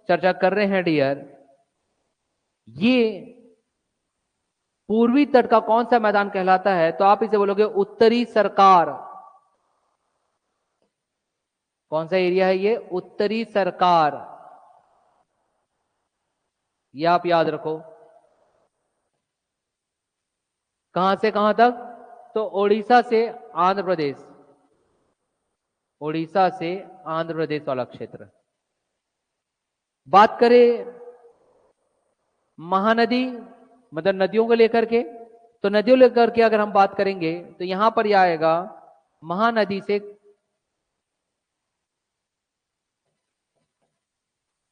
चर्चा कर रहे हैं डियर, ये पूर्वी तट का कौन सा मैदान कहलाता है? तो आप इसे बोलोगे उत्तरी सरकार। कौन सा एरिया है ये? उत्तरी सरकार। ये आप याद रखो। कहां से कहां तक? तो ओडिशा से आंध्र प्रदेश, ओडिशा से आंध्र प्रदेश वाला क्षेत्र। बात करें महानदी, मतलब नदियों को लेकर के, तो नदियों लेकर के अगर हम बात करेंगे तो यहां पर यह आएगा महानदी से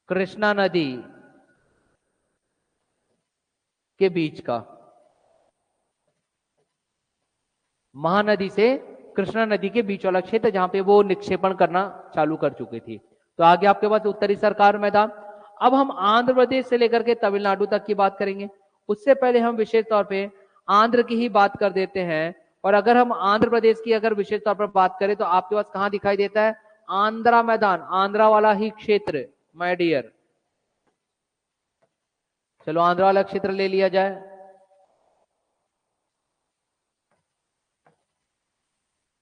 कृष्णा नदी के बीच का, महानदी से कृष्णा नदी के बीच वाला क्षेत्र जहां पे वो निक्षेपण करना चालू कर चुकी थी। तो आगे आपके पास उत्तरी सरकार मैदान। अब हम आंध्र प्रदेश से लेकर के तमिलनाडु तक की बात करेंगे। उससे पहले हम विशेष तौर पे आंध्र की ही बात कर देते हैं। और अगर हम आंध्र प्रदेश की अगर विशेष तौर पर बात करें तो आपके पास कहां दिखाई देता है? आंध्रा मैदान, आंध्रा वाला ही क्षेत्र माय डियर। चलो आंध्रा वाला क्षेत्र ले लिया जाए।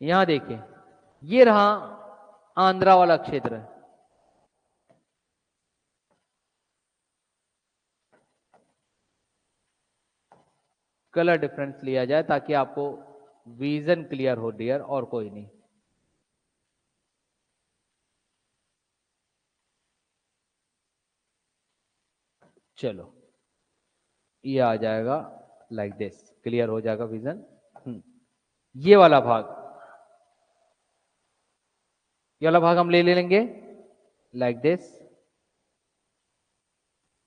यहां देखिए ये रहा आंध्रा वाला क्षेत्र। कलर डिफरेंस लिया जाए ताकि आपको विजन क्लियर हो डियर, और कोई नहीं। चलो ये आ जाएगा लाइक दिस, क्लियर हो जाएगा विजन। ये वाला भाग, ये वाला भाग हम ले लेंगे लाइक दिस,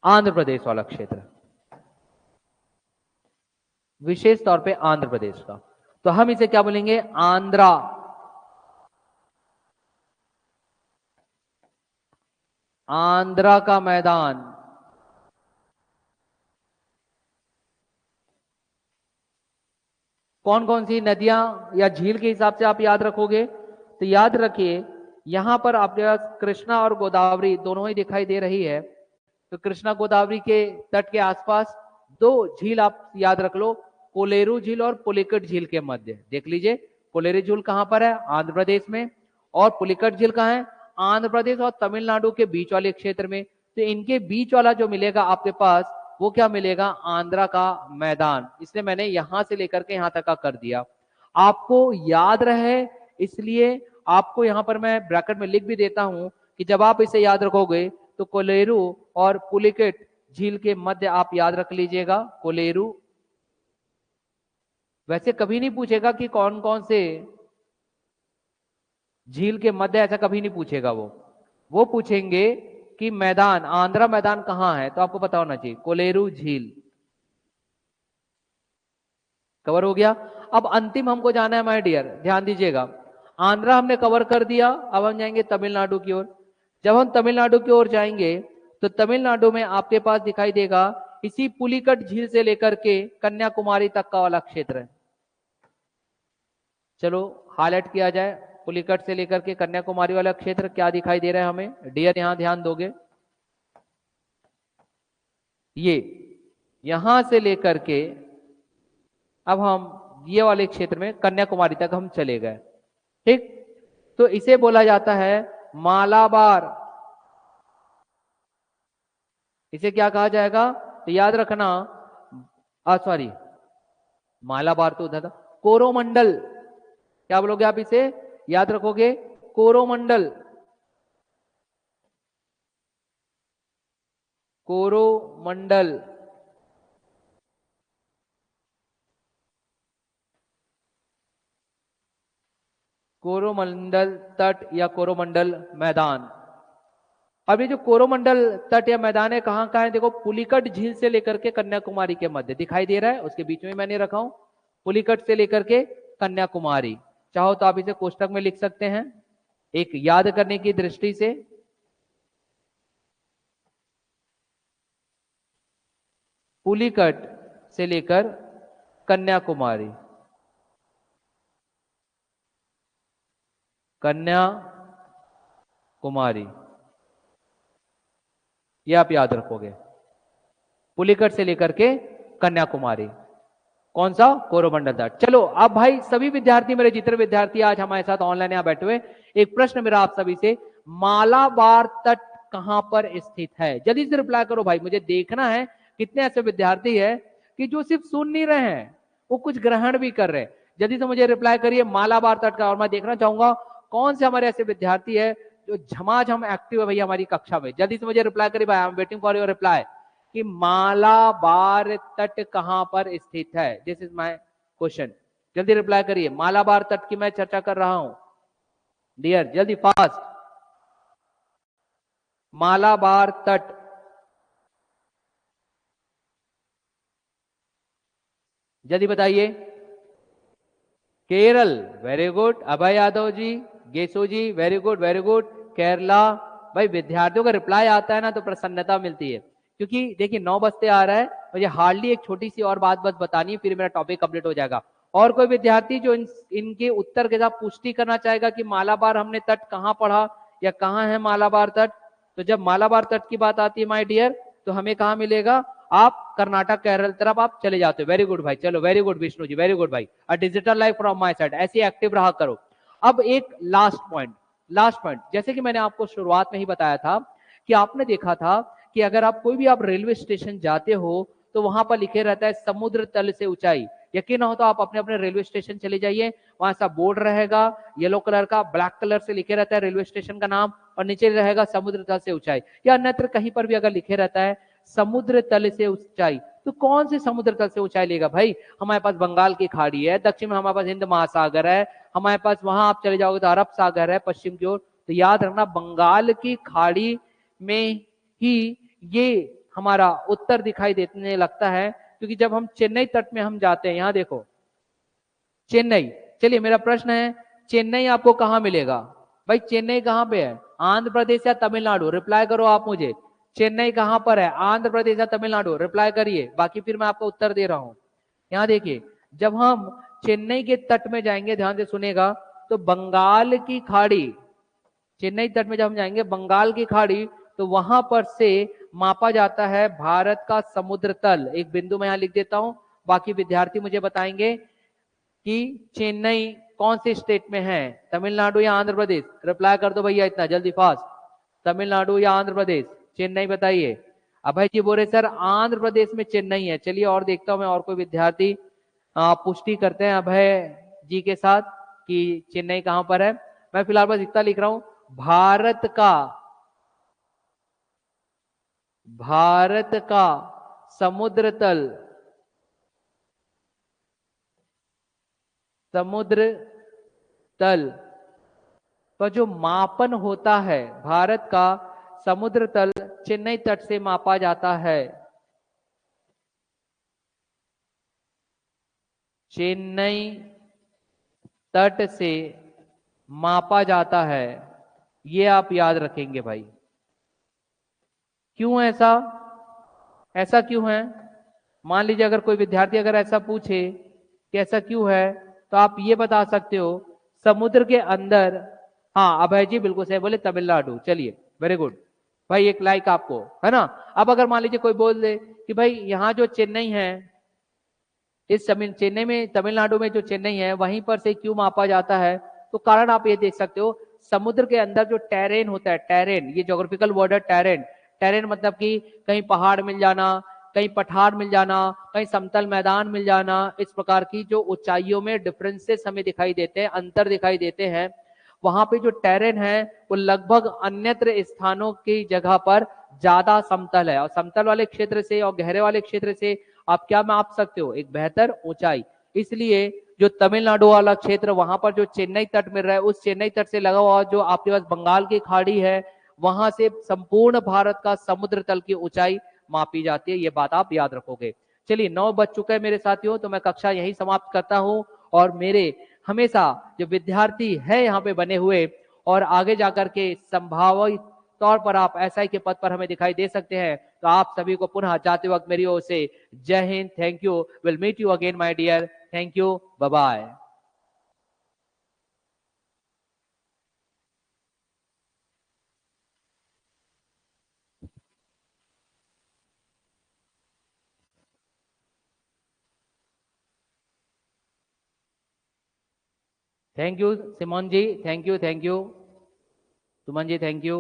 आंध्र प्रदेश वाला क्षेत्र, विशेष तौर पे आंध्र प्रदेश का। तो हम इसे क्या बोलेंगे? आंध्रा, आंध्रा का मैदान। कौन कौन सी नदियां या झील के हिसाब से आप याद रखोगे? तो याद रखिए यहां पर आपके पास कृष्णा और गोदावरी दोनों ही दिखाई दे रही है। तो कृष्णा गोदावरी के तट के आसपास दो झील आप याद रख लो, कोलेरू झील और पुलिकट झील के मध्य। देख लीजिए कोलेरू झील कहां पर है? आंध्र प्रदेश में। और पुलिकट झील कहां है? आंध्र प्रदेश और तमिलनाडु के बीच वाले क्षेत्र में। तो इनके बीच वाला जो मिलेगा आपके पास, वो क्या मिलेगा? आंध्रा का मैदान। इसलिए मैंने यहां से लेकर के यहां तक का कर दिया, आपको याद रहे। इसलिए आपको यहां पर मैं ब्रैकेट में लिख भी देता हूं कि जब आप इसे याद रखोगे तो कोलेरू और पुलिकेट झील के मध्य आप याद रख लीजिएगा कोलेरू। वैसे कभी नहीं पूछेगा कि कौन कौन से झील के मध्य, ऐसा कभी नहीं पूछेगा। वो पूछेंगे कि मैदान, आंध्रा मैदान कहां है, तो आपको पता होना चाहिए कोलेरू झील। कवर हो गया। अब अंतिम हमको जाना है माय डियर, ध्यान दीजिएगा। आंध्रा हमने कवर कर दिया, अब हम जाएंगे तमिलनाडु की ओर। जब हम तमिलनाडु की ओर जाएंगे तो तमिलनाडु में आपके पास दिखाई देगा इसी पुलिकट झील से लेकर के कन्याकुमारी तक का वाला क्षेत्र है। चलो हाईलाइट किया जाए, पुलिकट से लेकर के कन्याकुमारी वाला क्षेत्र क्या दिखाई दे रहा है हमें डियर, यहां ध्यान दोगे। ये यहां से लेकर के अब हम ये वाले क्षेत्र में कन्याकुमारी तक हम चले गए, ठीक। तो इसे बोला जाता है मालाबार। इसे क्या कहा जाएगा? तो याद रखना, सॉरी मालाबार तो उधर था, कोरोमंडल। क्या बोलोगे आप इसे? याद रखोगे कोरोमंडल। कोरोमंडल कोरोमंडल तट या कोरोमंडल मैदान। अब ये जो कोरोमंडल तट या मैदान है कहाँ कहाँ है, देखो पुलिकट झील से लेकर के कन्याकुमारी के मध्य दिखाई दे रहा है, उसके बीच में मैंने रखा हूं, पुलिकट से लेकर के कन्याकुमारी। चाहो तो आप इसे कोष्टक में लिख सकते हैं एक याद करने की दृष्टि से। पुलिकट से लेकर कन्याकुमारी, कन्याकुमारी, ये आप याद रखोगे, पुलिकट से लेकर के कन्याकुमारी। कौन सा? कोरोमंडल तट। चलो अब भाई सभी विद्यार्थी, मेरे जितने विद्यार्थी आज हमारे साथ ऑनलाइन यहां बैठे हुए, एक प्रश्न मेरा आप सभी से, मालाबार तट कहां पर स्थित है? जल्दी से रिप्लाई करो भाई, मुझे देखना है कितने ऐसे विद्यार्थी है कि जो सिर्फ सुन नहीं रहे हैं, वो कुछ ग्रहण भी कर रहे हैं। जल्दी से मुझे रिप्लाई करिए मालाबार तट का। और मैं देखना चाहूंगा कौन से हमारे ऐसे विद्यार्थी है जो झमाझम एक्टिव है भैया हमारी कक्षा में। जल्दी से मुझे रिप्लाई करिए भाई, I am waiting for your reply कि मालाबार तट कहां पर स्थित है। This is my question. जल्दी रिप्लाई करिए, मालाबार तट की मैं चर्चा कर रहा हूं डियर, जल्दी फास्ट। मालाबार तट, जल्दी बताइए। Kerala, very good. अभय यादव जी, गेसो ji, very good very good. Kerala. भाई विद्यार्थियों का रिप्लाई आता है ना तो प्रसन्नता मिलती है, क्योंकि देखिए 9 बजते आ रहा है, मुझे हार्डली एक छोटी सी और बात बस बतानी है, फिर मेरा टॉपिक कंप्लीट हो जाएगा। और कोई विद्यार्थी जो इनके उत्तर के साथ पुष्टि करना चाहेगा कि मालाबार हमने तट कहाँ पढ़ा या कहाँ है मालाबार तट? तो जब मालाबार तट की बात आती है माय डियर, तो हमें कहाँ मिलेगा? आप कर्नाटक केरल तरफ आप चले जाते हो। वेरी गुड भाई, चलो very good Vishnu ji, very good भाई। A digital life from my side, ऐसे एक्टिव रहा करो। अब एक लास्ट पॉइंट, जैसे कि मैंने आपको शुरुआत में ही बताया था कि आपने देखा था कि अगर आप कोई भी आप रेलवे स्टेशन जाते हो तो वहां पर लिखे रहता है समुद्र तल से ऊंचाई। यकीन हो तो आप अपने अपने रेलवे स्टेशन चले जाइए, वहां सा बोर्ड रहेगा येलो कलर का, ब्लैक कलर से लिखे रहता है रेलवे स्टेशन का नाम, और नीचे रहेगा समुद्र तल से ऊंचाई। या अन्यत्र कहीं पर भी अगर लिखे रहता है समुद्र तल से ऊंचाई, तो कौन से समुद्र तल से ऊंचाई लेगा भाई? हमारे पास बंगाल की खाड़ी है, दक्षिण में हमारे पास हिंद महासागर है, हमारे पास वहां आप चले जाओगे तो अरब सागर है पश्चिम की ओर। तो याद रखना बंगाल की खाड़ी में ही ये हमारा उत्तर दिखाई देने लगता है, क्योंकि जब हम चेन्नई तट में हम जाते हैं, यहां देखो चेन्नई। चलिए मेरा प्रश्न है, चेन्नई आपको कहां मिलेगा? भाई चेन्नई कहां पे है? आंध्र प्रदेश या तमिलनाडु? रिप्लाई करो आप मुझे, चेन्नई कहां पर है? आंध्र प्रदेश या तमिलनाडु? रिप्लाई करिए, बाकी फिर मैं आपको उत्तर दे रहा हूं। यहां देखिए, जब हम चेन्नई के तट में जाएंगे, ध्यान से सुनेगा, तो बंगाल की खाड़ी, चेन्नई तट में जब हम जाएंगे बंगाल की खाड़ी, तो वहां पर से मापा जाता है भारत का समुद्र तल। एक बिंदु मैं यहां लिख देता हूं, बाकी विद्यार्थी मुझे बताएंगे कि चेन्नई कौन से स्टेट में है, तमिलनाडु या आंध्र प्रदेश? रिप्लाई कर दो भैया इतना जल्दी फास्ट, तमिलनाडु या आंध्र प्रदेश? चेन्नई बताइए। अभय जी बोले सर आंध्र प्रदेश में चेन्नई है। चलिए और देखता हूं मैं और कोई विद्यार्थी पुष्टि करते हैं अभय जी के साथ कि चेन्नई कहां पर है। मैं फिलहाल बस इतना लिख रहा हूं, भारत का समुद्र तल का जो मापन होता है, भारत का समुद्र तल चेन्नई तट से मापा जाता है। चेन्नई तट से मापा जाता है, ये आप याद रखेंगे भाई। क्यों ऐसा? ऐसा क्यों है? मान लीजिए अगर कोई विद्यार्थी अगर ऐसा पूछे कि ऐसा क्यों है, तो आप ये बता सकते हो समुद्र के अंदर। हाँ अभय जी बिल्कुल सही बोले, तमिलनाडु। चलिए वेरी गुड भाई, एक लाइक आपको, है ना। अब अगर मान लीजिए कोई बोल दे कि भाई यहाँ जो चेन्नई है, इस चेन्नई में, तमिलनाडु में जो चेन्नई है वहीं पर से क्यों मापा जाता है, तो कारण आप ये देख सकते हो, समुद्र के अंदर जो टेरेन होता है, टेरेन ये ज्योग्राफिकल वर्ड है टेरेन। टेरेन मतलब कि कहीं पहाड़ मिल जाना, कहीं पठार मिल जाना, कहीं समतल मैदान मिल जाना, इस प्रकार की जो ऊंचाइयों में डिफरेंसेस हमें दिखाई देते हैं, अंतर दिखाई देते हैं, वहां पे जो टेरेन है वो लगभग अन्यत्र स्थानों की जगह पर ज्यादा समतल है, और समतल वाले क्षेत्र से और गहरे वाले क्षेत्र से आप क्या माप सकते हो, एक बेहतर ऊंचाई। इसलिए जो तमिलनाडु वाला क्षेत्र, वहां पर जो चेन्नई तट मिल रहा है, उस चेन्नई तट से लगा हुआ जो आपके पास बंगाल की खाड़ी है, वहां से संपूर्ण भारत का समुद्र तल की ऊंचाई मापी जाती है। ये बात आप याद रखोगे। चलिए 9 बज चुका है मेरे साथियों, तो मैं कक्षा यहीं समाप्त करता हूं। और मेरे हमेशा जो विद्यार्थी है यहाँ पे बने हुए, और आगे जाकर के संभावित तौर पर आप एसआई के पद पर हमें दिखाई दे सकते हैं, तो आप सभी को पुनः जाते वक्त मेरी ओर से जय हिंद, thank you, will meet you again my dear, thank you, bye bye. Thank you Simon ji, thank you, thank you, Suman ji, thank you.